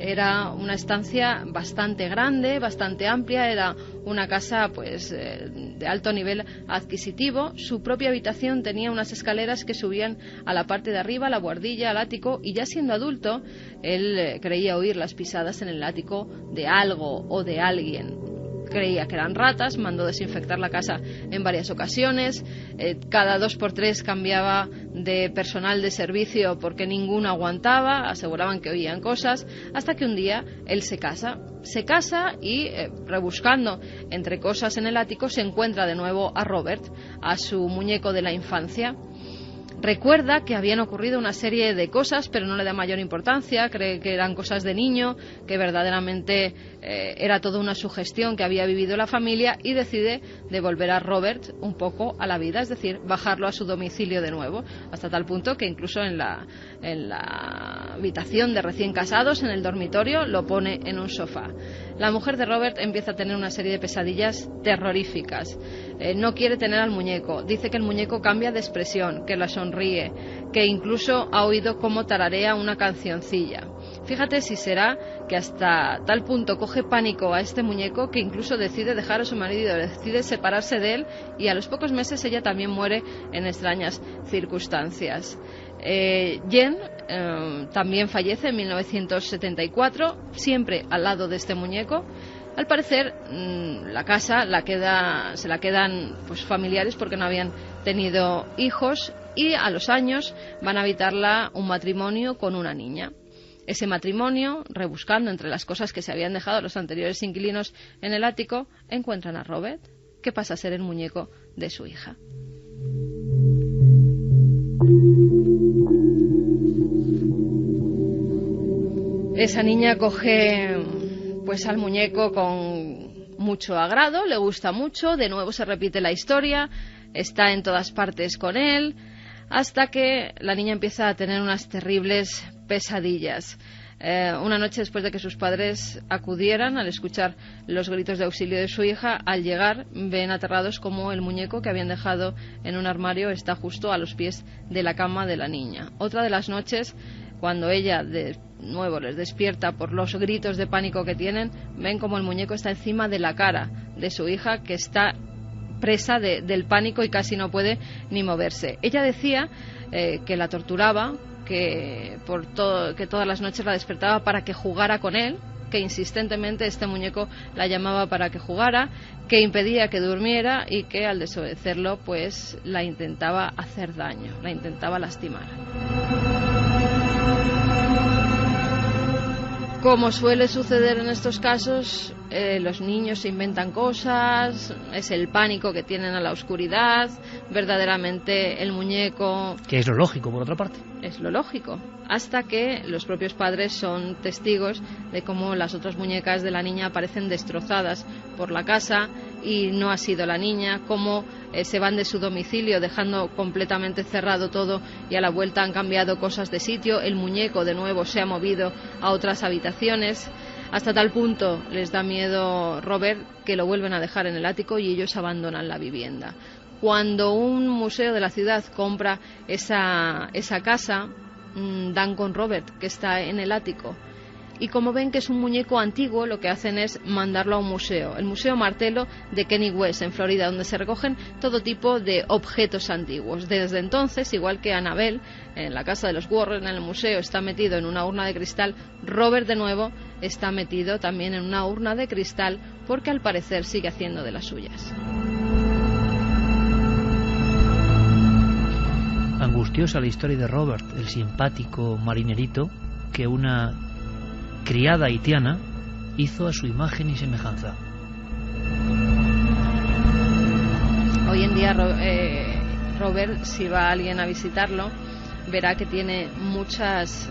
era una estancia bastante grande, bastante amplia, era una casa pues de alto nivel adquisitivo. Su propia habitación tenía unas escaleras que subían a la parte de arriba, a la buhardilla, al ático, y ya siendo adulto, él creía oír las pisadas en el ático de algo o de alguien. Creía que eran ratas, mandó desinfectar la casa en varias ocasiones, cada 2 por 3 cambiaba de personal de servicio porque ninguno aguantaba, aseguraban que oían cosas, hasta que un día él se casa y rebuscando entre cosas en el ático se encuentra de nuevo a Robert, a su muñeco de la infancia. Recuerda que habían ocurrido una serie de cosas, pero no le da mayor importancia, cree que eran cosas de niño, que verdaderamente era toda una sugestión que había vivido la familia, y decide devolver a Robert un poco a la vida, es decir, bajarlo a su domicilio de nuevo, hasta tal punto que incluso en la habitación de recién casados, en el dormitorio, lo pone en un sofá. La mujer de Robert empieza a tener una serie de pesadillas terroríficas. No quiere tener al muñeco, dice que el muñeco cambia de expresión, que la sonríe, que incluso ha oído cómo tararea una cancioncilla. Fíjate si será que hasta tal punto coge pánico a este muñeco que incluso decide dejar a su marido, decide separarse de él, y a los pocos meses ella también muere en extrañas circunstancias. Jen también fallece en 1974, siempre al lado de este muñeco. Al parecer la casa se la quedan pues familiares porque no habían tenido hijos, y a los años van a habitarla un matrimonio con una niña. Ese matrimonio, rebuscando entre las cosas que se habían dejado los anteriores inquilinos en el ático, encuentran a Robert, que pasa a ser el muñeco de su hija. Esa niña coge pues al muñeco con mucho agrado, le gusta mucho, de nuevo se repite la historia, está en todas partes con él, hasta que la niña empieza a tener unas terribles pesadillas. Una noche después de que sus padres acudieran, al escuchar los gritos de auxilio de su hija, al llegar ven aterrados como el muñeco que habían dejado en un armario está justo a los pies de la cama de la niña. Otra de las noches, cuando ella de nuevo les despierta por los gritos de pánico que tienen, ven como el muñeco está encima de la cara de su hija, que está presa del pánico y casi no puede ni moverse. Ella decía que la torturaba, que todas las noches la despertaba para que jugara con él, que insistentemente este muñeco la llamaba para que jugara, que impedía que durmiera y que al desobedecerlo pues la intentaba hacer daño, la intentaba lastimar. Como suele suceder en estos casos, los niños se inventan cosas, es el pánico que tienen a la oscuridad, verdaderamente el muñeco... Que es lo lógico, por otra parte. Es lo lógico, hasta que los propios padres son testigos de cómo las otras muñecas de la niña aparecen destrozadas por la casa y no ha sido la niña, cómo se van de su domicilio dejando completamente cerrado todo y a la vuelta han cambiado cosas de sitio, el muñeco de nuevo se ha movido a otras habitaciones, hasta tal punto les da miedo Robert que lo vuelven a dejar en el ático y ellos abandonan la vivienda. Cuando un museo de la ciudad compra esa casa, dan con Robert, que está en el ático. Y como ven que es un muñeco antiguo, lo que hacen es mandarlo a un museo, el Museo Martello de Key West, en Florida, donde se recogen todo tipo de objetos antiguos. Desde entonces, igual que Annabelle, en la casa de los Warren, en el museo, está metido en una urna de cristal, Robert de nuevo está metido también en una urna de cristal, porque al parecer sigue haciendo de las suyas. Angustiosa la historia de Robert, el simpático marinerito que una criada haitiana hizo a su imagen y semejanza. Hoy en día Robert, si va alguien a visitarlo, verá que tiene muchas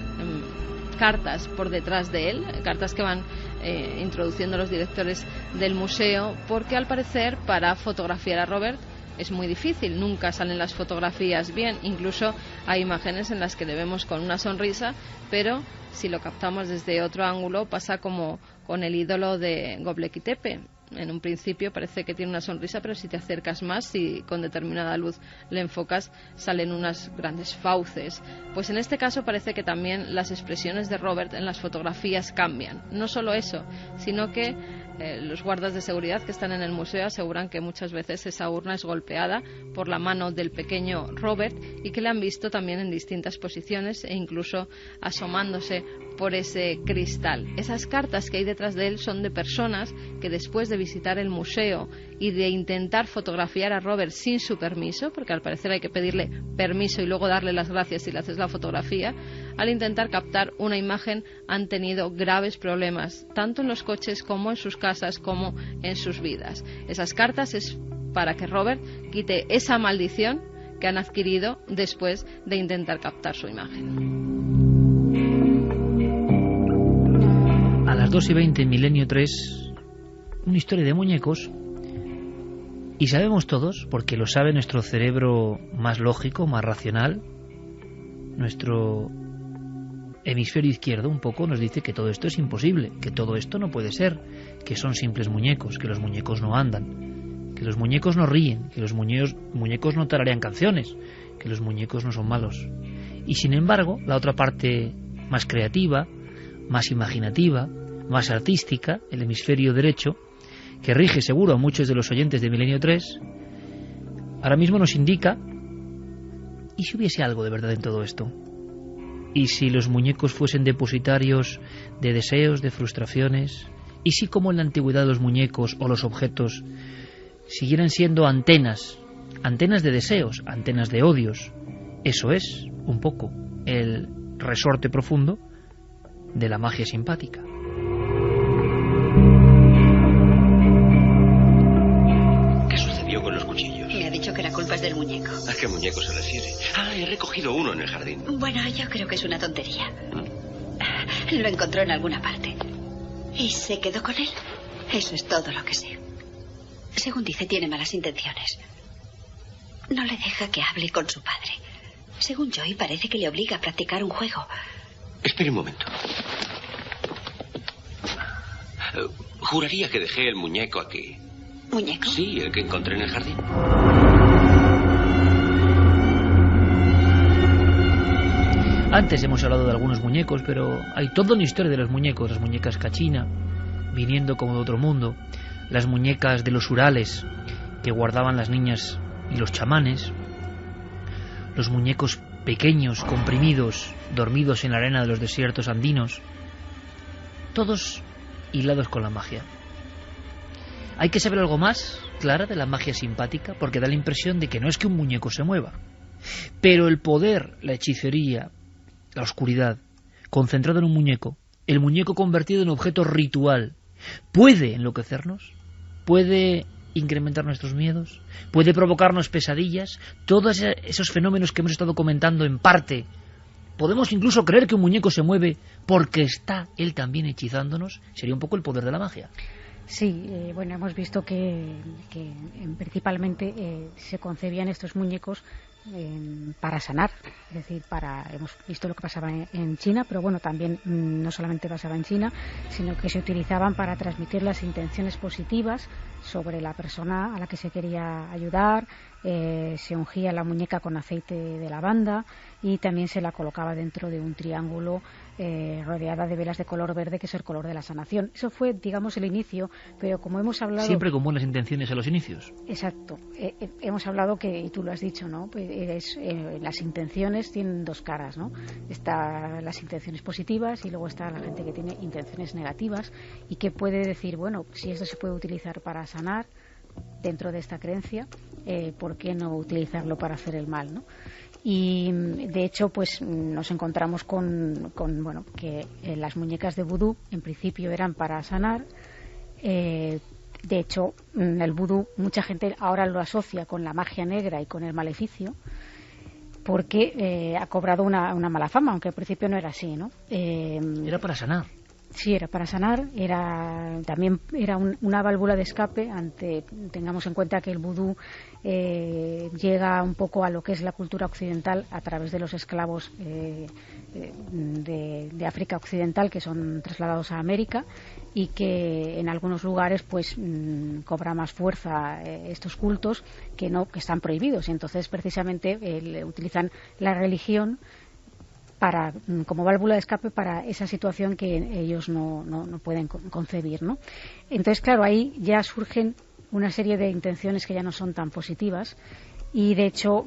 cartas por detrás de él, cartas que van introduciendo los directores del museo, porque al parecer para fotografiar a Robert es muy difícil, nunca salen las fotografías bien, incluso hay imágenes en las que le vemos con una sonrisa, pero si lo captamos desde otro ángulo pasa como con el ídolo de Göbekli Tepe. En un principio parece que tiene una sonrisa, pero si te acercas más, si con determinada luz le enfocas, salen unas grandes fauces. Pues en este caso parece que también las expresiones de Robert en las fotografías cambian. No solo eso, sino que los guardas de seguridad que están en el museo aseguran que muchas veces esa urna es golpeada por la mano del pequeño Robert y que le han visto también en distintas posiciones e incluso asomándose por ese cristal. Esas cartas que hay detrás de él son de personas que después de visitar el museo y de intentar fotografiar a Robert sin su permiso, porque al parecer hay que pedirle permiso y luego darle las gracias si le haces la fotografía, al intentar captar una imagen han tenido graves problemas, tanto en los coches como en sus casas como en sus vidas. Esas cartas es para que Robert quite esa maldición que han adquirido después de intentar captar su imagen. A las 2:20 en Milenio 3, una historia de muñecos, y sabemos todos, porque lo sabe nuestro cerebro más lógico, más racional, nuestro hemisferio izquierdo un poco nos dice que todo esto es imposible, que todo esto no puede ser, que son simples muñecos, que los muñecos no andan, que los muñecos no ríen, que los muñecos no tararean canciones, que los muñecos no son malos. Y sin embargo, la otra parte más creativa, más imaginativa, más artística, el hemisferio derecho, que rige seguro a muchos de los oyentes de Milenio 3, ahora mismo nos indica, ¿y si hubiese algo de verdad en todo esto? ¿Y si los muñecos fuesen depositarios de deseos, de frustraciones? ¿Y si, como en la antigüedad, los muñecos o los objetos siguieran siendo antenas de deseos, antenas de odios? Eso es, un poco, el resorte profundo de la magia simpática. ¿Qué sucedió con los cuchillos? Me ha dicho que la culpa es del muñeco. ¿A qué muñeco se refiere? Ah, he recogido uno en el jardín. Bueno, yo creo que es una tontería. Lo encontró en alguna parte. ¿Y se quedó con él? Eso es todo lo que sé. Según dice, tiene malas intenciones. No le deja que hable con su padre. Según Joy, parece que le obliga a practicar un juego. Espere un momento. Juraría que dejé el muñeco aquí. ¿Muñeco? Sí, el que encontré en el jardín. Antes hemos hablado de algunos muñecos, pero hay toda una historia de los muñecos. Las muñecas Kachina, viniendo como de otro mundo. Las muñecas de los Urales, que guardaban las niñas y los chamanes. Los muñecos pequeños, comprimidos, dormidos en la arena de los desiertos andinos. Todos hilados con la magia. Hay que saber algo más, Clara, de la magia simpática, porque da la impresión de que no es que un muñeco se mueva, pero el poder, la hechicería, la oscuridad, concentrado en un muñeco, el muñeco convertido en objeto ritual, puede enloquecernos, puede incrementar nuestros miedos, puede provocarnos pesadillas. Todos esos fenómenos que hemos estado comentando en parte, podemos incluso creer que un muñeco se mueve porque está él también hechizándonos. Sería un poco el poder de la magia. Sí, bueno, hemos visto que principalmente se concebían estos muñecos para sanar, es decir, hemos visto lo que pasaba en China, pero bueno, también no solamente pasaba en China, sino que se utilizaban para transmitir las intenciones positivas sobre la persona a la que se quería ayudar. Se ungía la muñeca con aceite de lavanda y también se la colocaba dentro de un triángulo rodeada de velas de color verde, que es el color de la sanación. Eso fue, digamos, el inicio, pero como hemos hablado... Siempre con buenas intenciones a los inicios. Exacto. Hemos hablado que, y tú lo has dicho, ¿no? Pues las intenciones tienen dos caras, ¿no? Está las intenciones positivas y luego está la gente que tiene intenciones negativas y que puede decir, bueno, si esto se puede utilizar para sanar dentro de esta creencia, ¿por qué no utilizarlo para hacer el mal, ¿no? Y de hecho pues nos encontramos con bueno, que las muñecas de vudú en principio eran para sanar. De hecho, el vudú, mucha gente ahora lo asocia con la magia negra y con el maleficio, porque ha cobrado una mala fama, aunque al principio no era así, ¿no? Era para sanar. Sí, era para sanar, también era una válvula de escape tengamos en cuenta que el vudú llega un poco a lo que es la cultura occidental a través de los esclavos de África Occidental, que son trasladados a América, y que en algunos lugares pues cobra más fuerza estos cultos que están prohibidos, y entonces precisamente utilizan la religión como válvula de escape para esa situación que ellos no pueden concebir, ¿no? Entonces, claro, ahí ya surgen una serie de intenciones que ya no son tan positivas, y de hecho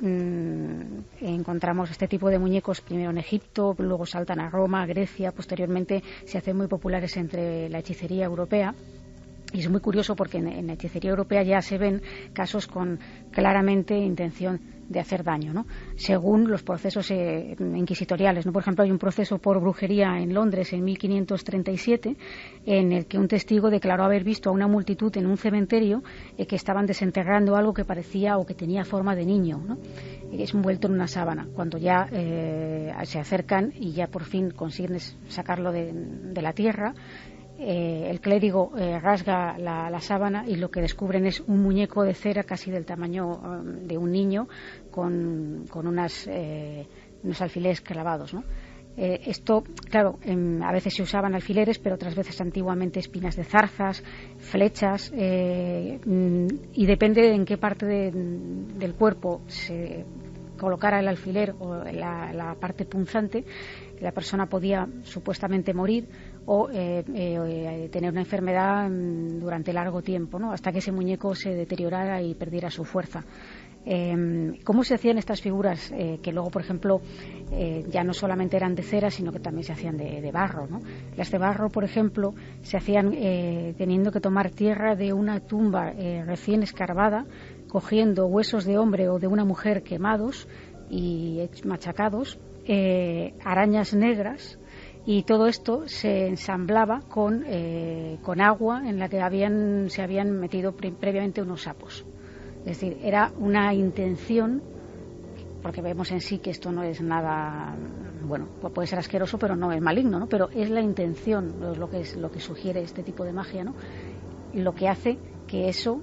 encontramos este tipo de muñecos primero en Egipto, luego saltan a Roma, a Grecia, posteriormente se hacen muy populares entre la hechicería europea, Y es muy curioso porque en la hechicería europea ya se ven casos con claramente intención de hacer daño, ¿no? Según los procesos inquisitoriales, ¿no? Por ejemplo, hay un proceso por brujería en Londres en 1537 en el que un testigo declaró haber visto a una multitud en un cementerio que estaban desenterrando algo que parecía o que tenía forma de niño, ¿no? Es envuelto en una sábana. Cuando ya se acercan y ya por fin consiguen sacarlo de la tierra, el clérigo rasga la sábana y lo que descubren es un muñeco de cera casi del tamaño de un niño con unos alfileres clavados, ¿no? Esto, claro, a veces se usaban alfileres, pero otras veces antiguamente espinas de zarzas, flechas, y depende en qué parte del cuerpo se colocara el alfiler o la parte punzante, la persona podía supuestamente morir o tener una enfermedad durante largo tiempo, ¿no? Hasta que ese muñeco se deteriorara y perdiera su fuerza. ¿Cómo se hacían estas figuras que luego, por ejemplo, ya no solamente eran de cera, sino que también se hacían de barro, ¿no? Las de barro, por ejemplo, se hacían teniendo que tomar tierra de una tumba recién escarbada, cogiendo huesos de hombre o de una mujer quemados y machacados, arañas negras, y todo esto se ensamblaba con agua en la que se habían metido previamente unos sapos. Es decir, era una intención, porque vemos en sí que esto no es nada, bueno, puede ser asqueroso, pero no es maligno, ¿no? Pero es la intención, es lo que sugiere este tipo de magia, ¿no? Y lo que hace que eso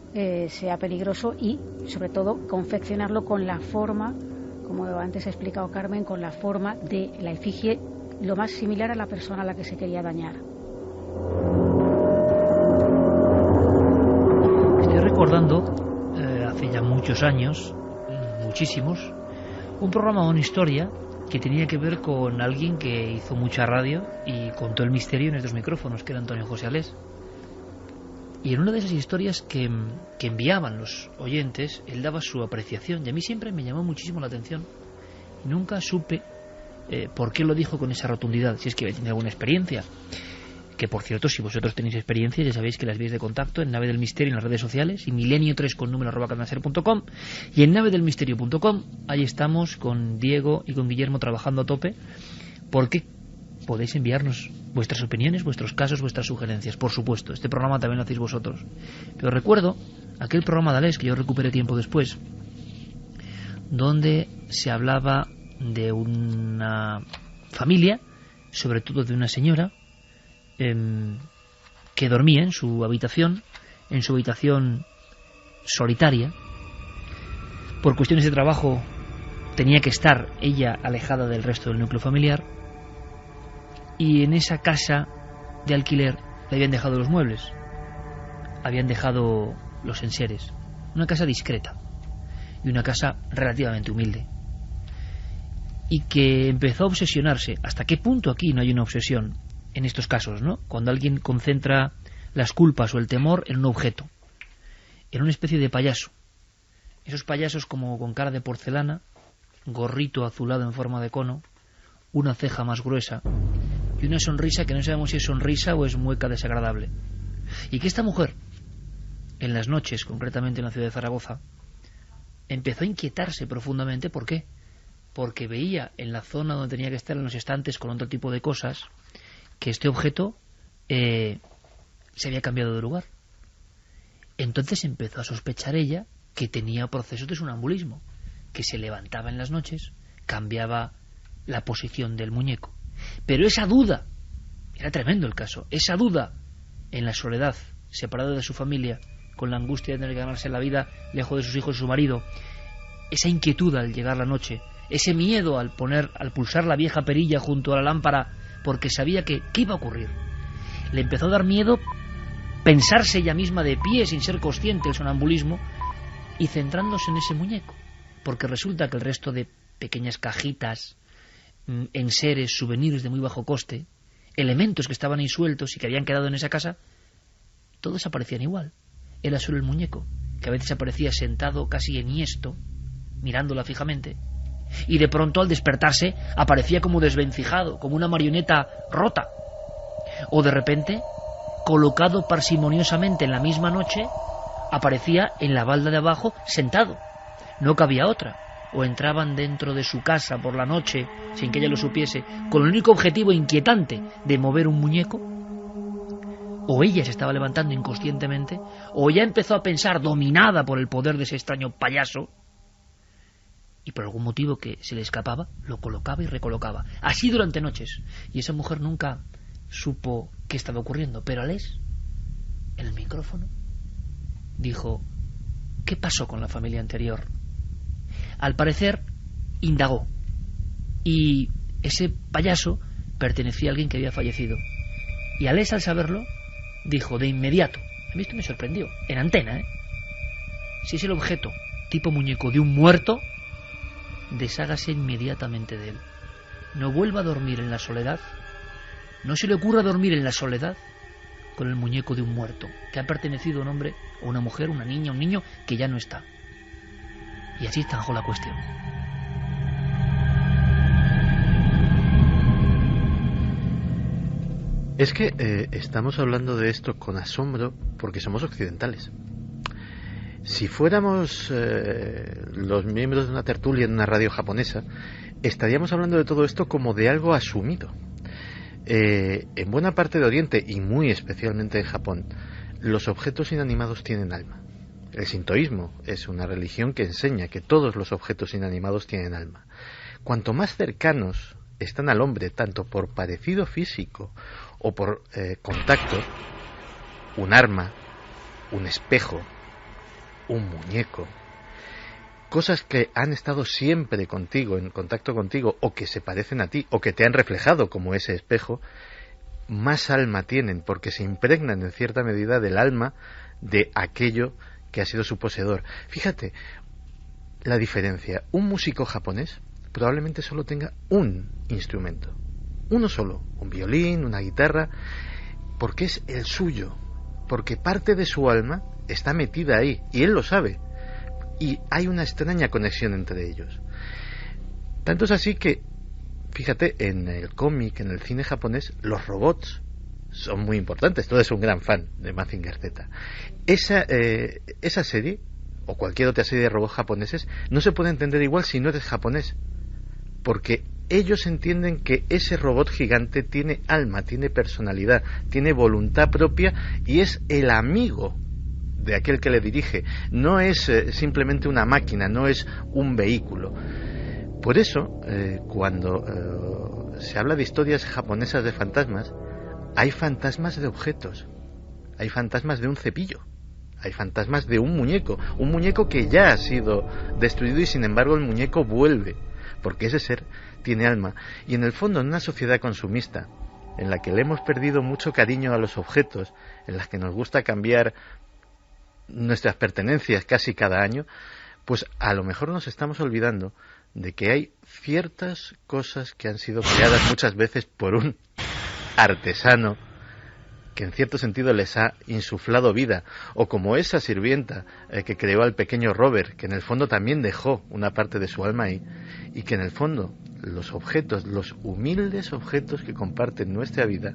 sea peligroso y, sobre todo, confeccionarlo con la forma, como antes ha explicado Carmen, con la forma de la efigie lo más similar a la persona a la que se quería dañar. Estoy recordando, hace ya muchos años, muchísimos, un programa o una historia que tenía que ver con alguien que hizo mucha radio y contó el misterio en estos micrófonos, que era Antonio José Alés. Y en una de esas historias que enviaban los oyentes, él daba su apreciación, y a mí siempre me llamó muchísimo la atención. Nunca supe por qué lo dijo con esa rotundidad, si es que tiene alguna experiencia. Que, por cierto, si vosotros tenéis experiencia, ya sabéis que las vías de contacto en Nave del Misterio en las redes sociales, y milenio3 con número @cadenaser.com, y en navedelmisterio.com. Ahí estamos con Diego y con Guillermo trabajando a tope, porque podéis enviarnos vuestras opiniones, vuestros casos, vuestras sugerencias. Por supuesto, este programa también lo hacéis vosotros. Pero recuerdo aquel programa de Alés, que yo recuperé tiempo después, donde se hablaba de una familia, sobre todo de una señora, que dormía en su habitación solitaria. Por cuestiones de trabajo tenía que estar ella alejada del resto del núcleo familiar, y en esa casa de alquiler le habían dejado los muebles, habían dejado los enseres. Una casa discreta y una casa relativamente humilde, y que empezó a obsesionarse. ¿Hasta qué punto aquí no hay una obsesión en estos casos, ¿no? Cuando alguien concentra las culpas o el temor en un objeto, en una especie de payaso. Esos payasos como con cara de porcelana, gorrito azulado en forma de cono, una ceja más gruesa y una sonrisa que no sabemos si es sonrisa o es mueca desagradable. Y que esta mujer, en las noches, concretamente en la ciudad de Zaragoza, empezó a inquietarse profundamente. ¿Por qué? Porque veía en la zona donde tenía que estar, en los estantes con otro tipo de cosas, que este objeto se había cambiado de lugar. Entonces empezó a sospechar ella que tenía procesos de sonambulismo, que se levantaba en las noches, cambiaba la posición del muñeco. Pero esa duda, era tremendo el caso, esa duda en la soledad, separada de su familia, con la angustia de tener que ganarse la vida lejos de sus hijos y su marido, esa inquietud al llegar la noche, ese miedo al pulsar la vieja perilla junto a la lámpara, porque sabía que ¿qué iba a ocurrir? Le empezó a dar miedo pensarse ella misma de pie sin ser consciente del sonambulismo y centrándose en ese muñeco, porque resulta que el resto de pequeñas cajitas, enseres, souvenirs de muy bajo coste, elementos que estaban ahí sueltos y que habían quedado en esa casa, todos aparecían igual. Era solo el muñeco, que a veces aparecía sentado casi enhiesto, mirándola fijamente, y de pronto al despertarse aparecía como desvencijado, como una marioneta rota, o de repente colocado parsimoniosamente en la misma noche, aparecía en la balda de abajo sentado. No cabía otra. O entraban dentro de su casa por la noche, sin que ella lo supiese, con el único objetivo inquietante de mover un muñeco, o ella se estaba levantando inconscientemente, o ya empezó a pensar, dominada por el poder de ese extraño payaso, y por algún motivo que se le escapaba, lo colocaba y recolocaba. Así durante noches. Y esa mujer nunca supo qué estaba ocurriendo. Pero Alés, en el micrófono, dijo: ¿qué pasó con la familia anterior? Al parecer, indagó. Y ese payaso pertenecía a alguien que había fallecido. Y Alés, al saberlo, dijo de inmediato, a mí esto me sorprendió, en antena, si es el objeto tipo muñeco de un muerto, deshágase inmediatamente de él. No vuelva a dormir en la soledad, no se le ocurra dormir en la soledad con el muñeco de un muerto, que ha pertenecido a un hombre o una mujer, una niña, un niño que ya no está. Y así zanjó la cuestión. Es que estamos hablando de esto con asombro porque somos occidentales. Si fuéramos los miembros de una tertulia en una radio japonesa, estaríamos hablando de todo esto como de algo asumido. En buena parte de Oriente, y muy especialmente en Japón, los objetos inanimados tienen alma. El sintoísmo es una religión que enseña que todos los objetos inanimados tienen alma. Cuanto más cercanos están al hombre, tanto por parecido físico o por contacto, un arma, un espejo, un muñeco, cosas que han estado siempre contigo, en contacto contigo, o que se parecen a ti, o que te han reflejado como ese espejo, más alma tienen, porque se impregnan en cierta medida del alma de aquello que ha sido su poseedor. Fíjate la diferencia. Un músico japonés probablemente solo tenga un instrumento, uno solo, un violín, una guitarra, porque es el suyo, porque parte de su alma está metida ahí, y él lo sabe, y hay una extraña conexión entre ellos. Tanto es así que, fíjate, en el cómic, en el cine japonés, los robots son muy importantes. Tú eres un gran fan de Mazinger Z. Esa serie, o cualquier otra serie de robots japoneses, no se puede entender igual si no eres japonés, porque ellos entienden que ese robot gigante tiene alma, tiene personalidad, tiene voluntad propia, y es el amigo de aquel que le dirige. No es simplemente una máquina, no es un vehículo. Por eso, cuando se habla de historias japonesas de fantasmas, hay fantasmas de objetos, hay fantasmas de un cepillo, hay fantasmas de un muñeco que ya ha sido destruido, y sin embargo el muñeco vuelve, porque ese ser tiene alma. Y en el fondo, en una sociedad consumista, en la que le hemos perdido mucho cariño a los objetos, en la que nos gusta cambiar nuestras pertenencias casi cada año, pues a lo mejor nos estamos olvidando de que hay ciertas cosas que han sido creadas muchas veces por un artesano que en cierto sentido les ha insuflado vida, o como esa sirvienta que creó al pequeño Robert, que en el fondo también dejó una parte de su alma ahí, y que en el fondo los objetos, los humildes objetos que comparten nuestra vida,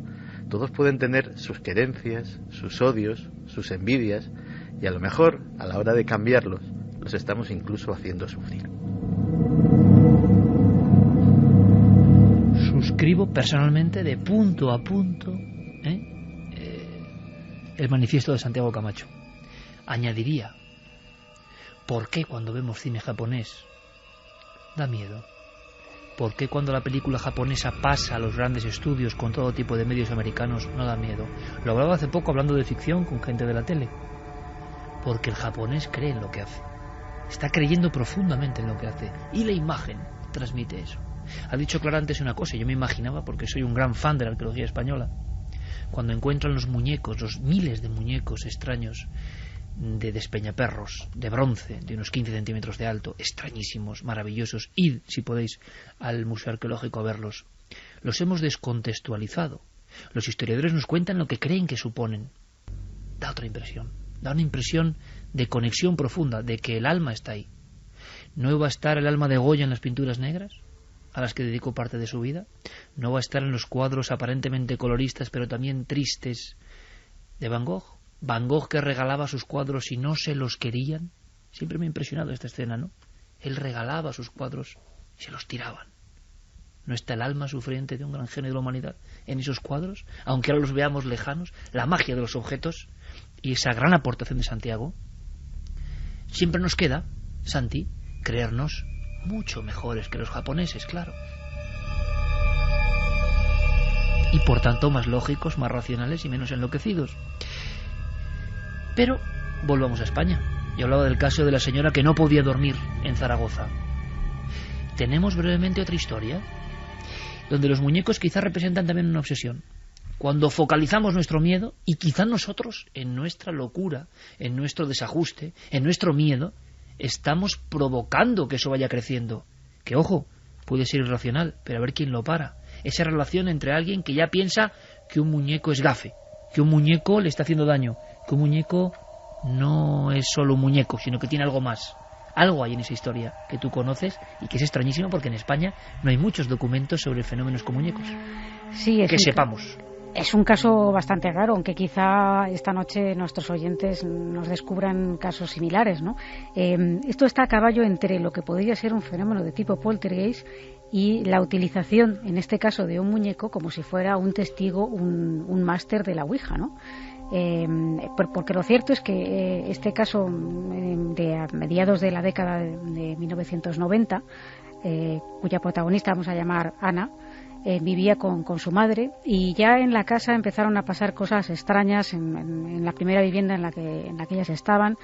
todos pueden tener sus querencias, sus odios, sus envidias, y a lo mejor a la hora de cambiarlos los estamos incluso haciendo sufrir. Suscribo personalmente de punto a punto el manifiesto de Santiago Camacho. Añadiría, ¿por qué cuando vemos cine japonés da miedo? ¿Por qué cuando la película japonesa pasa a los grandes estudios con todo tipo de medios americanos no da miedo? Lo hablaba hace poco hablando de ficción con gente de la tele. Porque el japonés cree en lo que hace, está creyendo profundamente en lo que hace, y la imagen transmite eso. Ha dicho Clara antes una cosa, yo me imaginaba, porque soy un gran fan de la arqueología española, cuando encuentran los muñecos, los miles de muñecos extraños de despeñaperros, de bronce, de unos 15 centímetros de alto, extrañísimos, maravillosos. Id, si podéis, al Museo Arqueológico a verlos. Los hemos descontextualizado. Los historiadores nos cuentan lo que creen que suponen. Da otra impresión. Da una impresión de conexión profunda, de que el alma está ahí. ¿No va a estar el alma de Goya en las pinturas negras, a las que dedicó parte de su vida? ¿No va a estar en los cuadros aparentemente coloristas, pero también tristes, de Van Gogh. Van Gogh, que regalaba sus cuadros y no se los querían. Siempre me ha impresionado esta escena, ¿no? Él regalaba sus cuadros y se los tiraban. ¿No está el alma sufriente de un gran genio de la humanidad en esos cuadros? Aunque ahora los veamos lejanos, la magia de los objetos y esa gran aportación de Santiago. Siempre nos queda, Santi, creernos mucho mejores que los japoneses, claro. Y por tanto más lógicos, más racionales y menos enloquecidos. Pero volvamos a España. Yo hablaba del caso de la señora que no podía dormir en Zaragoza. Tenemos brevemente otra historia donde los muñecos quizás representan también una obsesión. Cuando focalizamos nuestro miedo, y quizás nosotros, en nuestra locura, en nuestro desajuste, en nuestro miedo, estamos provocando que eso vaya creciendo. Que, ojo, puede ser irracional, pero a ver quién lo para. Esa relación entre alguien que ya piensa que un muñeco es gafe, que un muñeco le está haciendo daño, que un muñeco no es solo un muñeco, sino que tiene algo más. Algo hay en esa historia que tú conoces y que es extrañísimo porque en España no hay muchos documentos sobre fenómenos con muñecos. Sí, que sepamos. Es un caso bastante raro, aunque quizá esta noche nuestros oyentes nos descubran casos similares, ¿no? Esto está a caballo entre lo que podría ser un fenómeno de tipo poltergeist y la utilización, en este caso, de un muñeco como si fuera un testigo, un máster de la Ouija, ¿no? Porque lo cierto es que este caso de a mediados de la década de 1990, cuya protagonista vamos a llamar Ana, vivía con su madre, y ya en la casa empezaron a pasar cosas extrañas en la primera vivienda en la que ellas estaban.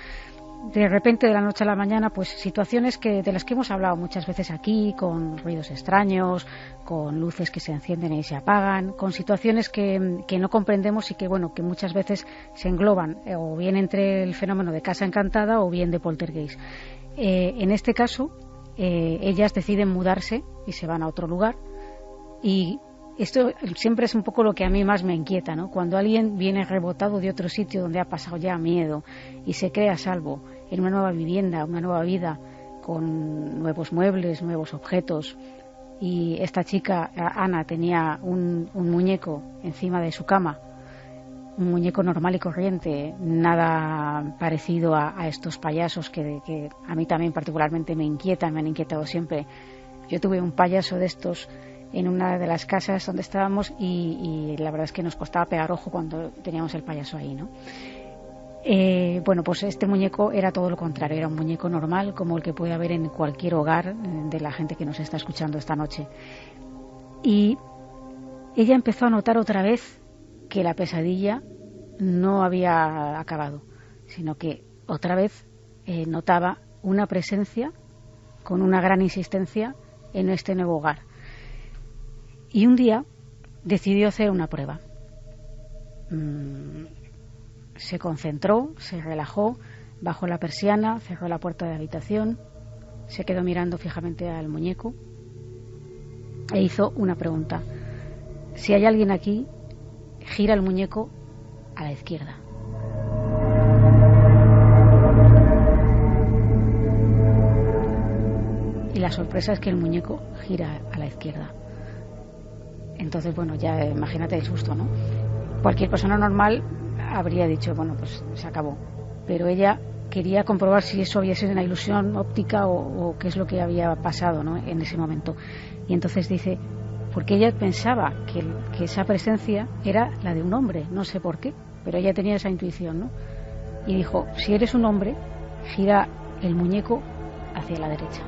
De repente, de la noche a la mañana, pues situaciones de las que hemos hablado muchas veces aquí, con ruidos extraños, con luces que se encienden y se apagan, con situaciones que no comprendemos y que muchas veces se engloban o bien entre el fenómeno de casa encantada o bien de poltergeist. En este caso, ellas deciden mudarse y se van a otro lugar, y esto siempre es un poco lo que a mí más me inquieta, ¿no? Cuando alguien viene rebotado de otro sitio donde ha pasado ya miedo y se cree a salvo en una nueva vivienda, una nueva vida, con nuevos muebles, nuevos objetos, y esta chica, Ana, tenía un muñeco encima de su cama, un muñeco normal y corriente, nada parecido a estos payasos que a mí también particularmente me inquietan, me han inquietado siempre. Yo tuve un payaso de estos en una de las casas donde estábamos y la verdad es que nos costaba pegar ojo cuando teníamos el payaso ahí, ¿no? Pues este muñeco era todo lo contrario, era un muñeco normal como el que puede haber en cualquier hogar de la gente que nos está escuchando esta noche. Y ella empezó a notar otra vez que la pesadilla no había acabado, sino que otra vez notaba una presencia con una gran insistencia en este nuevo hogar. Y un día decidió hacer una prueba. Se concentró, se relajó, bajó la persiana, cerró la puerta de la habitación, se quedó mirando fijamente al muñeco e hizo una pregunta. Si hay alguien aquí, gira el muñeco a la izquierda. Y la sorpresa es que el muñeco gira a la izquierda. Entonces, ya imagínate el susto, ¿no? Cualquier persona normal habría dicho, pues se acabó. Pero ella quería comprobar si eso había sido una ilusión óptica o qué es lo que había pasado, ¿no? En ese momento. Y entonces dice, porque ella pensaba que esa presencia era la de un hombre, no sé por qué, pero ella tenía esa intuición, ¿no? Y dijo, si eres un hombre, gira el muñeco hacia la derecha.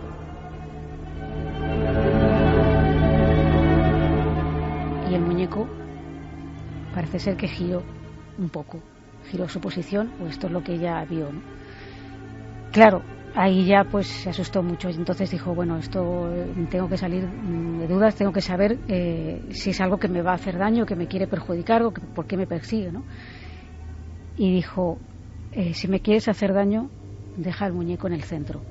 Y el muñeco parece ser que giró un poco, giró su posición, o esto es lo que ella vio, ¿no? Claro, ahí ya se asustó mucho y entonces dijo, esto tengo que salir de dudas, tengo que saber si es algo que me va a hacer daño, que me quiere perjudicar o por qué me persigue, ¿no? Y dijo, si me quieres hacer daño, deja el muñeco en el centro.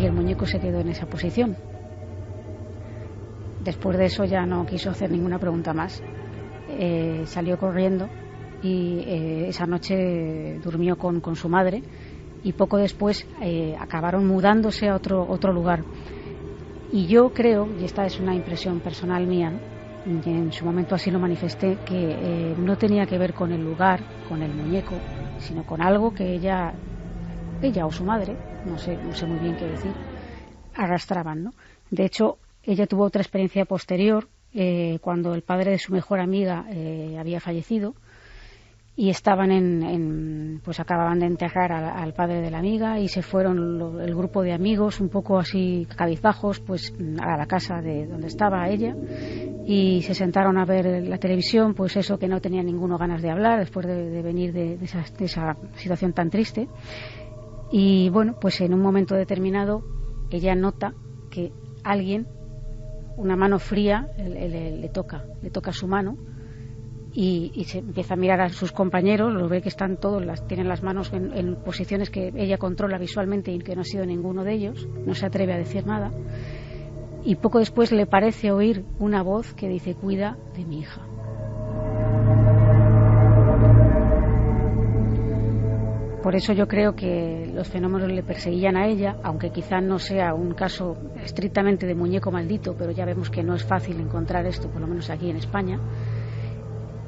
Y el muñeco se quedó en esa posición. Después de eso ya no quiso hacer ninguna pregunta más. Salió corriendo y esa noche durmió con su madre y poco después acabaron mudándose a otro lugar. Y yo creo, y esta es una impresión personal mía, y en su momento así lo manifesté, que no tenía que ver con el lugar, con el muñeco, sino con algo que ella o su madre, no sé muy bien qué decir, arrastraban, ¿no? De hecho, ella tuvo otra experiencia posterior, cuando el padre de su mejor amiga había fallecido, y estaban pues acababan de enterrar al padre de la amiga, y se fueron el grupo de amigos un poco así cabizbajos pues a la casa de donde estaba ella, y se sentaron a ver la televisión, pues eso, que no tenía ninguno ganas de hablar después de venir de esa situación tan triste. Y bueno, pues en un momento determinado ella nota que alguien, una mano fría, le toca su mano, y se empieza a mirar a sus compañeros, lo ve que están todos, tienen las manos en posiciones que ella controla visualmente y que no ha sido ninguno de ellos, no se atreve a decir nada, y poco después le parece oír una voz que dice: cuida de mi hija. Por eso yo creo que los fenómenos le perseguían a ella, aunque quizá no sea un caso estrictamente de muñeco maldito, pero ya vemos que no es fácil encontrar esto, por lo menos aquí en España.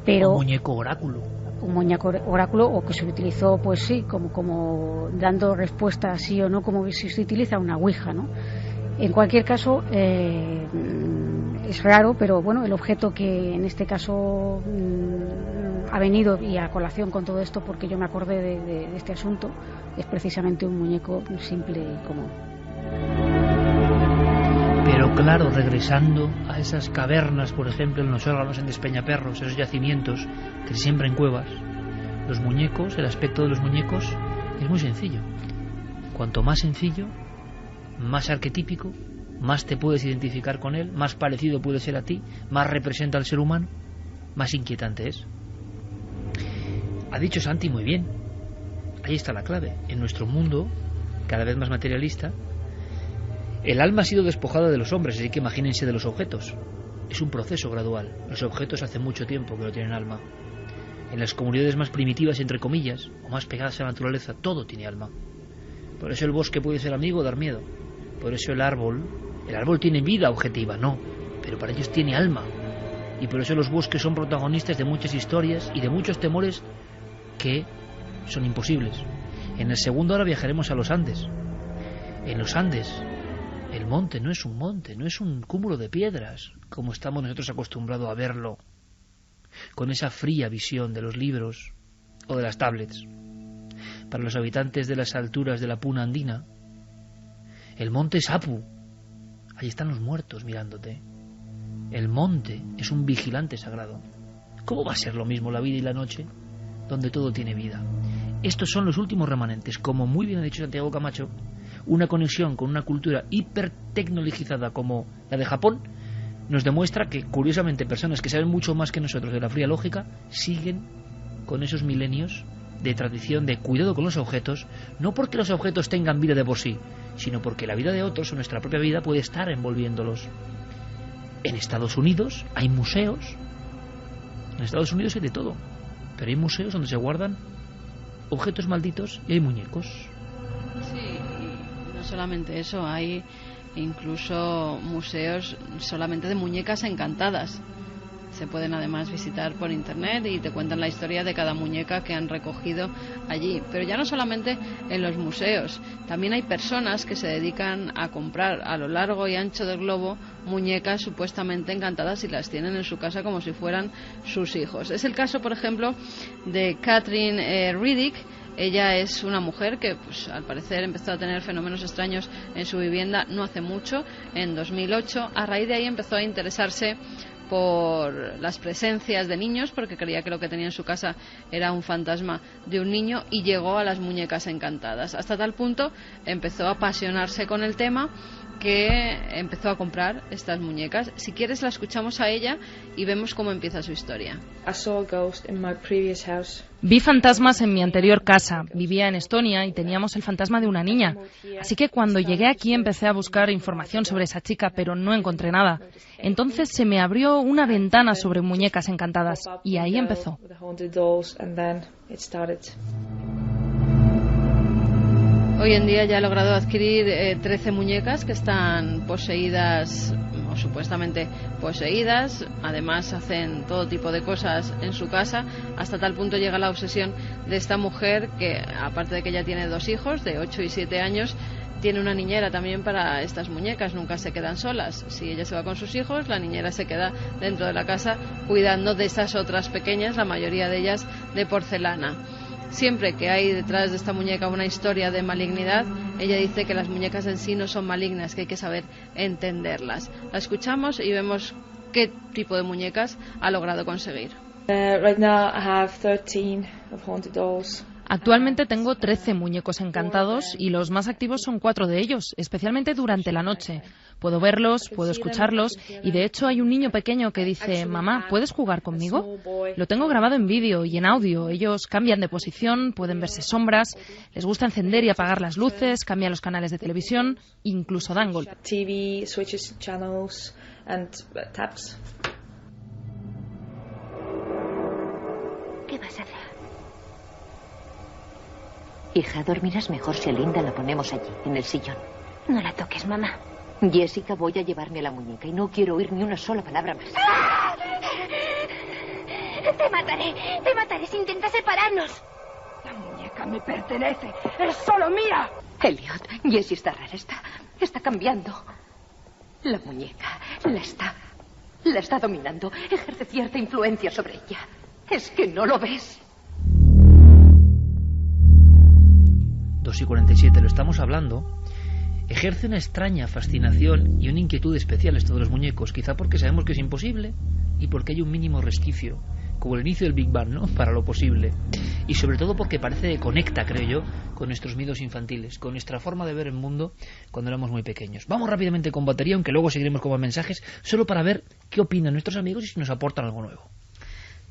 Pero un muñeco oráculo. Un muñeco oráculo, o que se utilizó, pues sí, como dando respuesta sí o no, como si se utiliza una ouija, ¿no? En cualquier caso, es raro, pero bueno, el objeto que en este caso ha venido y a colación con todo esto, porque yo me acordé de este asunto, es precisamente un muñeco simple y común. Pero claro, regresando a esas cavernas, por ejemplo, en los órganos en Despeñaperros, esos yacimientos que se siembran en cuevas, los muñecos, el aspecto de los muñecos es muy sencillo. Cuanto más sencillo, más arquetípico, más te puedes identificar con él, más parecido puede ser a ti, más representa al ser humano, más inquietante es. Ha dicho Santi muy bien, ahí está la clave. En nuestro mundo, cada vez más materialista, el alma ha sido despojada de los hombres, así que imagínense de los objetos. Es un proceso gradual. Los objetos hace mucho tiempo que no tienen alma. En las comunidades más primitivas, entre comillas, o más pegadas a la naturaleza, todo tiene alma. Por eso el bosque puede ser amigo o dar miedo. Por eso el árbol tiene vida objetiva, no, pero para ellos tiene alma. Y por eso los bosques son protagonistas de muchas historias y de muchos temores que son imposibles. En el segundo ahora viajaremos a los Andes. En los Andes, el monte no es un monte, no es un cúmulo de piedras, como estamos nosotros acostumbrados a verlo, con esa fría visión de los libros o de las tablets. Para los habitantes de las alturas de la Puna andina, el monte es Apu. Ahí están los muertos mirándote. El monte es un vigilante sagrado. ¿Cómo va a ser lo mismo la vida y la noche, donde todo tiene vida? Estos son los últimos remanentes, como muy bien ha dicho Santiago Camacho. Una conexión con una cultura hipertecnologizada como la de Japón nos demuestra que, curiosamente, personas que saben mucho más que nosotros de la fría lógica siguen con esos milenios de tradición de cuidado con los objetos, no porque los objetos tengan vida de por sí, sino porque la vida de otros o nuestra propia vida puede estar envolviéndolos. En Estados Unidos hay museos. En Estados Unidos hay de todo, pero hay museos donde se guardan objetos malditos y hay muñecos. Sí, y no solamente eso, hay incluso museos solamente de muñecas encantadas. Se pueden además visitar por internet y te cuentan la historia de cada muñeca que han recogido allí. Pero ya no solamente en los museos, también hay personas que se dedican a comprar a lo largo y ancho del globo muñecas supuestamente encantadas y las tienen en su casa como si fueran sus hijos. Es el caso, por ejemplo, de Catherine Riddick. Ella es una mujer que, pues, al parecer empezó a tener fenómenos extraños en su vivienda no hace mucho, en 2008. A raíz de ahí empezó a interesarse por las presencias de niños, porque creía que lo que tenía en su casa era un fantasma de un niño, y llegó a las muñecas encantadas. Hasta tal punto empezó a apasionarse con el tema que empezó a comprar estas muñecas. Si quieres la escuchamos a ella y vemos cómo empieza su historia. Vi fantasmas en mi anterior casa. Vivía en Estonia y teníamos el fantasma de una niña. Así que cuando llegué aquí empecé a buscar información sobre esa chica, pero no encontré nada. Entonces se me abrió una ventana sobre muñecas encantadas y ahí empezó. Hoy en día ya ha logrado adquirir 13 muñecas que están poseídas, o supuestamente poseídas. Además hacen todo tipo de cosas en su casa, hasta tal punto llega la obsesión de esta mujer que, aparte de que ella tiene 2 hijos de 8 y 7 años, tiene una niñera también para estas muñecas. Nunca se quedan solas. Si ella se va con sus hijos, la niñera se queda dentro de la casa cuidando de estas otras pequeñas, la mayoría de ellas de porcelana. Siempre que hay detrás de esta muñeca una historia de malignidad, ella dice que las muñecas en sí no son malignas, que hay que saber entenderlas. La escuchamos y vemos qué tipo de muñecas ha logrado conseguir. Right now I have 13 of haunted dolls. Actualmente tengo 13 muñecos encantados y los más activos son 4 de ellos, especialmente durante la noche. Puedo verlos, puedo escucharlos y de hecho hay un niño pequeño que dice: mamá, ¿puedes jugar conmigo? Lo tengo grabado en vídeo y en audio. Ellos cambian de posición, pueden verse sombras, les gusta encender y apagar las luces, cambian los canales de televisión, incluso dan golpes. TV, switches, channels and taps. ¿Qué vas a hacer? Hija, dormirás mejor si a Linda la ponemos allí, en el sillón. No la toques, mamá. Jessica, voy a llevarme la muñeca y no quiero oír ni una sola palabra más. ¡Ah! Te mataré si intentas separarnos. La muñeca me pertenece, es solo mía. Elliot, Jessie está rara, está cambiando. La muñeca la está dominando, ejerce cierta influencia sobre ella. ¿Es que no lo ves? 2:47, lo estamos hablando. Ejerce una extraña fascinación y una inquietud especial esto de los muñecos, quizá porque sabemos que es imposible y porque hay un mínimo resquicio, como el inicio del Big Bang, ¿no?, para lo posible. Y sobre todo porque parece que conecta, creo yo, con nuestros miedos infantiles, con nuestra forma de ver el mundo cuando éramos muy pequeños. Vamos rápidamente con batería, aunque luego seguiremos con más mensajes, solo para ver qué opinan nuestros amigos y si nos aportan algo nuevo.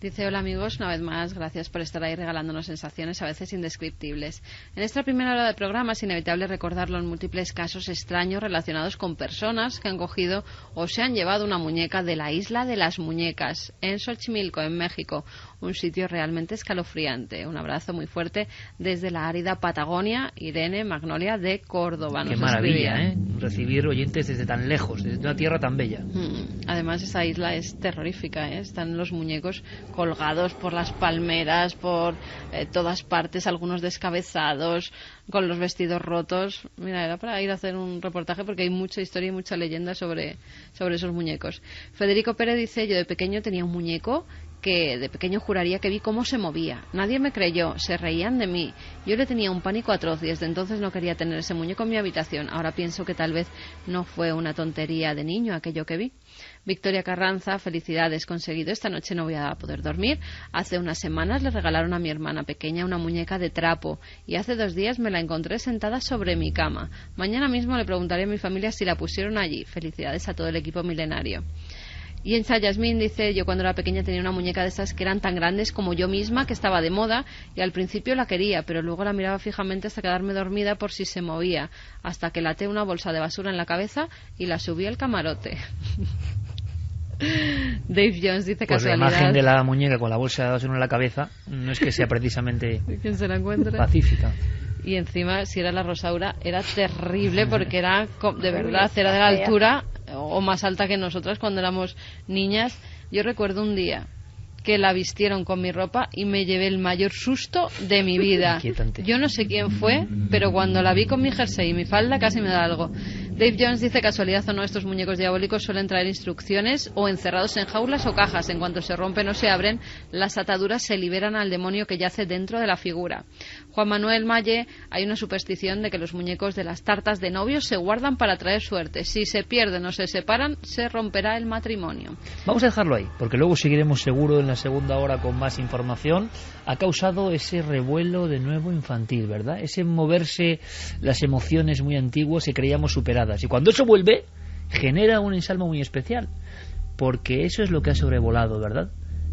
Dice: hola amigos, una vez más, gracias por estar ahí regalándonos sensaciones a veces indescriptibles. En esta primera hora del programa es inevitable recordar los múltiples casos extraños relacionados con personas que han cogido o se han llevado una muñeca de la isla de las muñecas, en Xochimilco, en México. Un sitio realmente escalofriante. Un abrazo muy fuerte desde la árida Patagonia, Irene Magnolia de Córdoba. Qué maravilla, ¿eh? Recibir oyentes desde tan lejos, desde una tierra tan bella. Además, esa isla es terrorífica, ¿eh? Están los muñecos colgados por las palmeras, por todas partes, algunos descabezados, con los vestidos rotos. Mira, era para ir a hacer un reportaje porque hay mucha historia y mucha leyenda sobre esos muñecos. Federico Pérez dice: yo de pequeño tenía un muñeco que de pequeño juraría que vi cómo se movía. Nadie me creyó, se reían de mí. Yo le tenía un pánico atroz y desde entonces no quería tener ese muñeco en mi habitación. Ahora pienso que tal vez no fue una tontería de niño aquello que vi. Victoria Carranza: felicidades, conseguido. Esta noche no voy a poder dormir. Hace unas semanas le regalaron a mi hermana pequeña una muñeca de trapo y hace 2 días me la encontré sentada sobre mi cama. Mañana mismo le preguntaré a mi familia si la pusieron allí. Felicidades a todo el equipo milenario. Y en Yasmín dice: yo cuando era pequeña tenía una muñeca de esas que eran tan grandes como yo misma, que estaba de moda, y al principio la quería, pero luego la miraba fijamente hasta quedarme dormida por si se movía, hasta que la até una bolsa de basura en la cabeza y la subí al camarote. Dave Jones dice: pues casualidad. La imagen de la muñeca con la bolsa de basura en la cabeza no es que sea precisamente ¿quién se la encuentra? Pacífica. Y encima, si era la Rosaura, era terrible porque era, de verdad, era de la altura o más alta que nosotras cuando éramos niñas. Yo recuerdo un día que la vistieron con mi ropa y me llevé el mayor susto de mi vida. Yo no sé quién fue, pero cuando la vi con mi jersey y mi falda casi me da algo. Dave Jones dice: casualidad o no, estos muñecos diabólicos suelen traer instrucciones o encerrados en jaulas o cajas. En cuanto se rompen o se abren, las ataduras se liberan al demonio que yace dentro de la figura. Juan Manuel Malle: hay una superstición de que los muñecos de las tartas de novios se guardan para traer suerte. Si se pierden o se separan, se romperá el matrimonio. Vamos a dejarlo ahí, porque luego seguiremos seguro en la segunda hora con más información. Ha causado ese revuelo de nuevo infantil, ¿verdad? Ese moverse las emociones muy antiguas que creíamos superadas. Y cuando eso vuelve, genera un ensalmo muy especial, porque eso es lo que ha sobrevolado, ¿verdad?,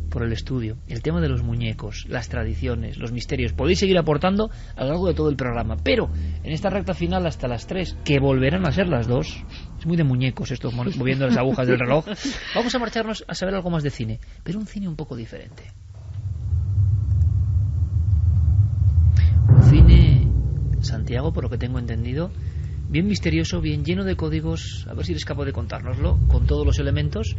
por el estudio, el tema de los muñecos, las tradiciones, los misterios. Podéis seguir aportando a lo largo de todo el programa, pero en esta recta final hasta las 3, que volverán a ser las 2, es muy de muñecos esto, moviendo las agujas del reloj, vamos a marcharnos a saber algo más de cine, pero un cine un poco diferente. Un cine Santiago, por lo que tengo entendido, bien misterioso, bien lleno de códigos. A ver si eres capaz de contárnoslo con todos los elementos,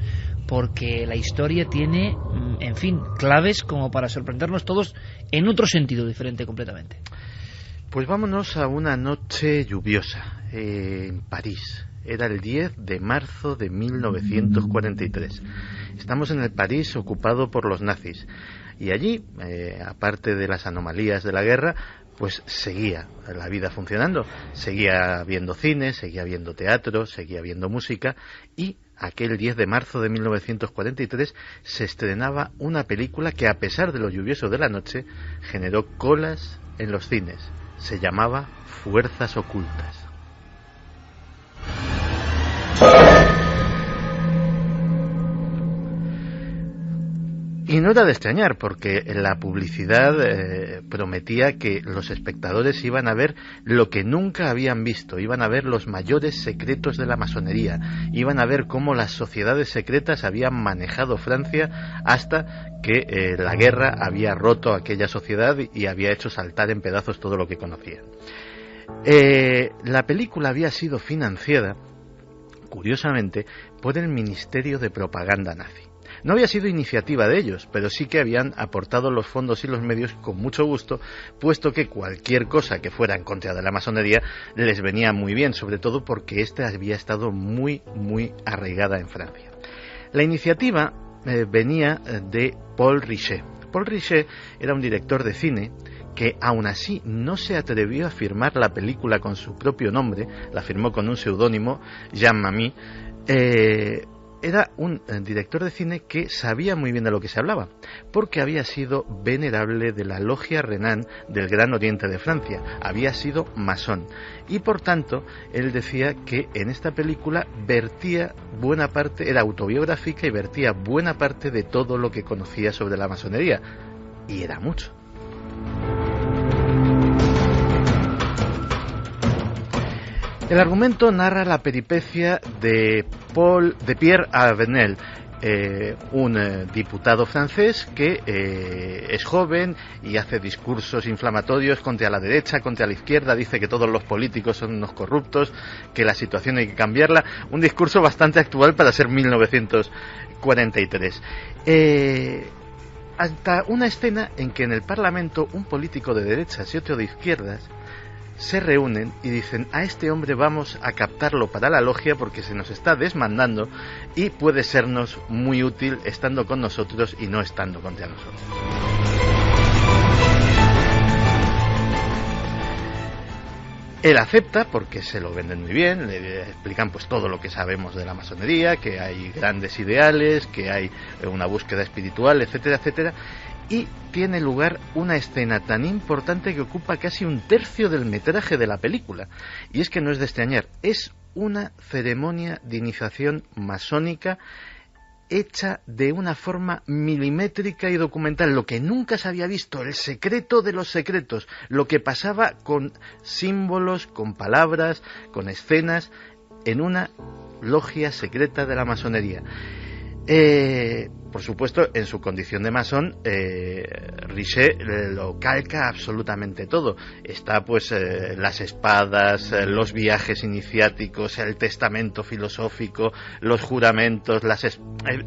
porque la historia tiene, en fin, claves como para sorprendernos todos en otro sentido diferente completamente. Pues vámonos a una noche lluviosa en París. Era el 10 de marzo de 1943. Estamos en el París ocupado por los nazis. Y allí, aparte de las anomalías de la guerra, pues seguía la vida funcionando. Seguía viendo cine, seguía viendo teatro, seguía viendo música. Y aquel 10 de marzo de 1943 se estrenaba una película que, a pesar de lo lluvioso de la noche, generó colas en los cines. Se llamaba Fuerzas Ocultas. Y no era de extrañar, porque la publicidad prometía que los espectadores iban a ver lo que nunca habían visto, iban a ver los mayores secretos de la masonería, iban a ver cómo las sociedades secretas habían manejado Francia hasta que la guerra había roto aquella sociedad y había hecho saltar en pedazos todo lo que conocían. La película había sido financiada, curiosamente, por el Ministerio de Propaganda nazi. No había sido iniciativa de ellos, pero sí que habían aportado los fondos y los medios con mucho gusto, puesto que cualquier cosa que fuera en contra de la masonería les venía muy bien, sobre todo porque esta había estado muy, muy arraigada en Francia. La iniciativa venía de Paul Richet. Paul Richet era un director de cine que aún así no se atrevió a firmar la película con su propio nombre, la firmó con un seudónimo, Jean Mamie. Era un director de cine que sabía muy bien de lo que se hablaba, porque había sido venerable de la Logia Renan del Gran Oriente de Francia, había sido masón, y por tanto él decía que en esta película vertía buena parte, era autobiográfica y vertía buena parte de todo lo que conocía sobre la masonería, y era mucho. El argumento narra la peripecia de Pierre Avenel, un diputado francés que es joven y hace discursos inflamatorios contra la derecha, contra la izquierda, dice que todos los políticos son unos corruptos, que la situación hay que cambiarla, un discurso bastante actual para ser 1943. Hasta una escena en que en el Parlamento un político de derechas y otro de izquierdas se reúnen y dicen: a este hombre vamos a captarlo para la logia porque se nos está desmandando y puede sernos muy útil estando con nosotros y no estando contra nosotros. Él acepta porque se lo venden muy bien, le explican pues todo lo que sabemos de la masonería, que hay grandes ideales, que hay una búsqueda espiritual, etcétera, etcétera. Y tiene lugar una escena tan importante que ocupa casi un tercio del metraje de la película. Y es que no es de extrañar, es una ceremonia de iniciación masónica hecha de una forma milimétrica y documental, lo que nunca se había visto, el secreto de los secretos, lo que pasaba con símbolos, con palabras, con escenas, en una logia secreta de la masonería. Por supuesto, en su condición de masón, Richet lo calca absolutamente todo. Está pues las espadas, los viajes iniciáticos, el testamento filosófico, los juramentos,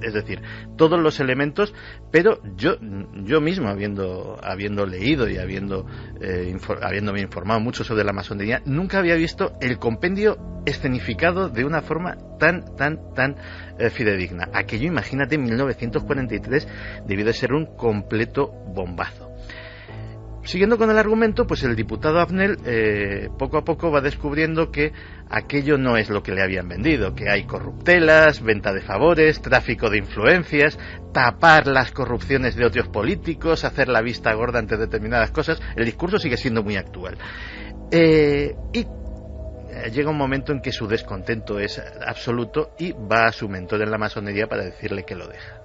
es decir, todos los elementos. Pero yo mismo, habiendo leído y habiéndome informado mucho sobre la masonería, nunca había visto el compendio escenificado de una forma tan fidedigna. Aquello, imagínate, en 1943 debió de ser un completo bombazo. Siguiendo con el argumento, pues el diputado Avenel poco a poco va descubriendo que aquello no es lo que le habían vendido, que hay corruptelas, venta de favores, tráfico de influencias, tapar las corrupciones de otros políticos, hacer la vista gorda ante determinadas cosas. El discurso sigue siendo muy actual. Y llega un momento en que su descontento es absoluto y va a su mentor en la masonería para decirle que lo deja.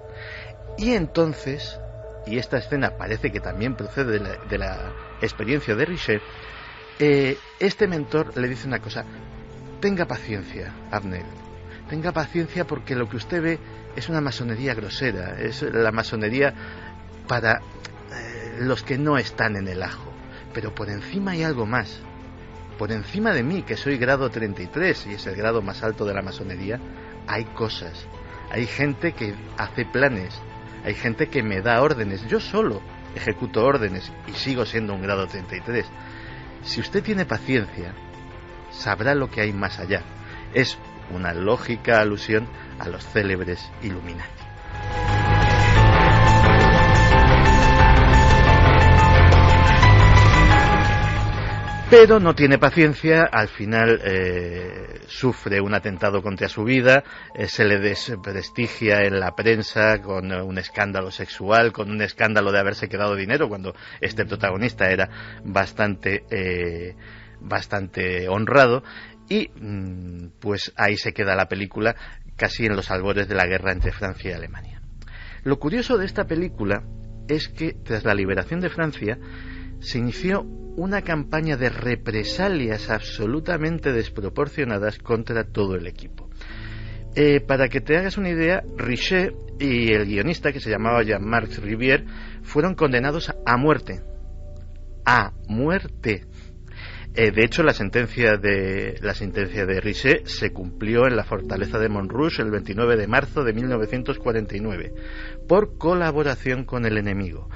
Y entonces, y esta escena parece que también procede de la experiencia de Richet, este mentor le dice una cosa: tenga paciencia, Avenel, tenga paciencia, porque lo que usted ve es una masonería grosera, es la masonería para los que no están en el ajo, pero por encima hay algo más. por encima de mí, que soy grado 33 y es el grado más alto de la masonería, hay cosas. Hay gente que hace planes, hay gente que me da órdenes. Yo solo ejecuto órdenes y sigo siendo un grado 33. Si usted tiene paciencia, sabrá lo que hay más allá. Es una lógica alusión a los célebres Illuminati. Pero no tiene paciencia, al final sufre un atentado contra su vida, se le desprestigia en la prensa con un escándalo sexual, con un escándalo de haberse quedado dinero, cuando este protagonista era bastante honrado, y pues ahí se queda la película, casi en los albores de la guerra entre Francia y Alemania. Lo curioso de esta película es que tras la liberación de Francia se inició una campaña de represalias absolutamente desproporcionadas contra todo el equipo. Para que te hagas una idea, Richet y el guionista, que se llamaba Jean-Marc Rivière, fueron condenados a muerte. ¡A muerte! De hecho, la sentencia de Richet se cumplió en la fortaleza de Montrouge el 29 de marzo de 1949 por colaboración con el enemigo.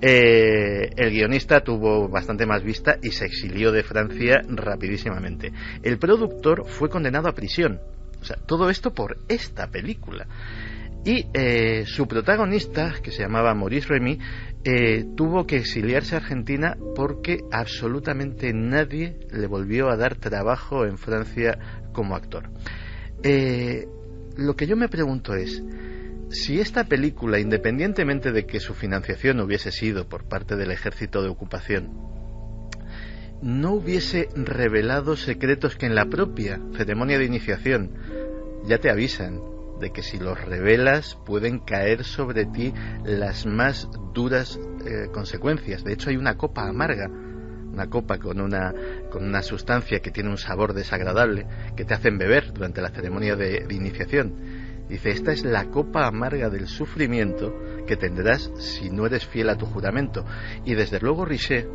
El guionista tuvo bastante más vista y se exilió de Francia rapidísimamente. El productor fue condenado a prisión. O sea, todo esto por esta película. Y su protagonista, que se llamaba Maurice Remy, tuvo que exiliarse a Argentina porque absolutamente nadie le volvió a dar trabajo en Francia como actor. Lo que yo me pregunto es, si esta película, independientemente de que su financiación hubiese sido por parte del ejército de ocupación, no hubiese revelado secretos que en la propia ceremonia de iniciación ya te avisan de que si los revelas pueden caer sobre ti las más duras consecuencias. De hecho, hay una copa amarga, una copa con una sustancia que tiene un sabor desagradable, que te hacen beber durante la ceremonia de iniciación. Dice, esta es la copa amarga del sufrimiento que tendrás si no eres fiel a tu juramento. Y desde luego Richet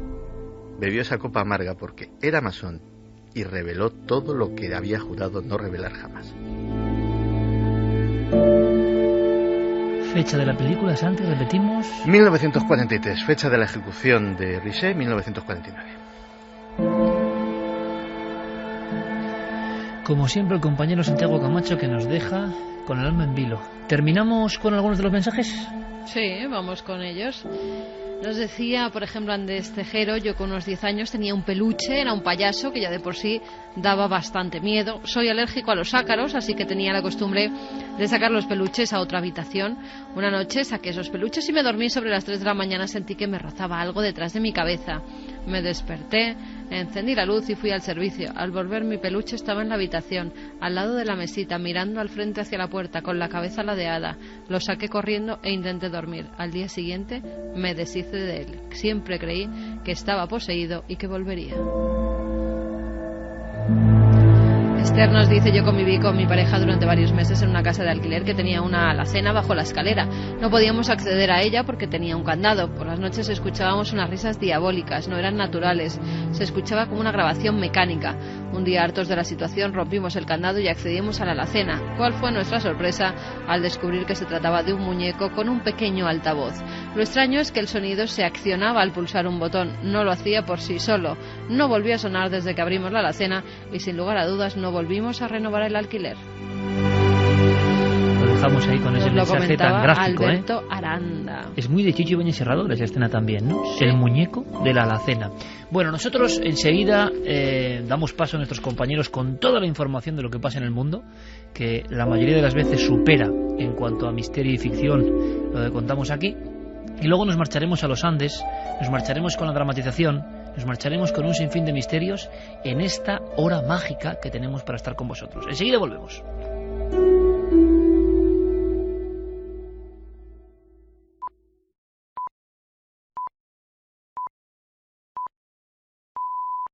bebió esa copa amarga porque era masón y reveló todo lo que había jurado no revelar jamás. Fecha de la película, Santi, repetimos. 1943, fecha de la ejecución de Richet, 1949. Como siempre, el compañero Santiago Camacho, que nos deja con el alma en vilo. ¿Terminamos con algunos de los mensajes? Sí, vamos con ellos. Nos decía, por ejemplo, Andrés Tejero, yo con unos 10 años tenía un peluche, era un payaso que ya de por sí daba bastante miedo. Soy alérgico a los ácaros, así que tenía la costumbre de sacar los peluches a otra habitación. Una noche saqué esos peluches y me dormí. Sobre las 3 de la mañana sentí que me rozaba algo detrás de mi cabeza. Me desperté, encendí la luz y fui al servicio. Al volver, mi peluche estaba en la habitación, al lado de la mesita, mirando al frente hacia la puerta, con la cabeza ladeada. Lo saqué corriendo e intenté dormir. Al día siguiente me deshice de él. Siempre creí que estaba poseído y que volvería. Esther nos dice, yo conviví con mi pareja durante varios meses en una casa de alquiler que tenía una alacena bajo la escalera. No podíamos acceder a ella porque tenía un candado. Por las noches escuchábamos unas risas diabólicas, no eran naturales. Se escuchaba como una grabación mecánica. Un día, hartos de la situación, rompimos el candado y accedimos a la alacena. ¿Cuál fue nuestra sorpresa al descubrir que se trataba de un muñeco con un pequeño altavoz? Lo extraño es que el sonido se accionaba al pulsar un botón, no lo hacía por sí solo. No volvió a sonar desde que abrimos la alacena y sin lugar a dudas no volvimos a renovar el alquiler. Lo dejamos ahí con ese mensaje tan gráfico, Alberto Aranda. Es muy de Chicho Ibáñez Serrador esa escena también, ¿no? Sí. El muñeco de la alacena. Bueno, nosotros enseguida damos paso a nuestros compañeros con toda la información de lo que pasa en el mundo, que la mayoría de las veces supera en cuanto a misterio y ficción lo que contamos aquí. Y luego nos marcharemos a los Andes, nos marcharemos con la dramatización, nos marcharemos con un sinfín de misterios en esta hora mágica que tenemos para estar con vosotros. Enseguida volvemos.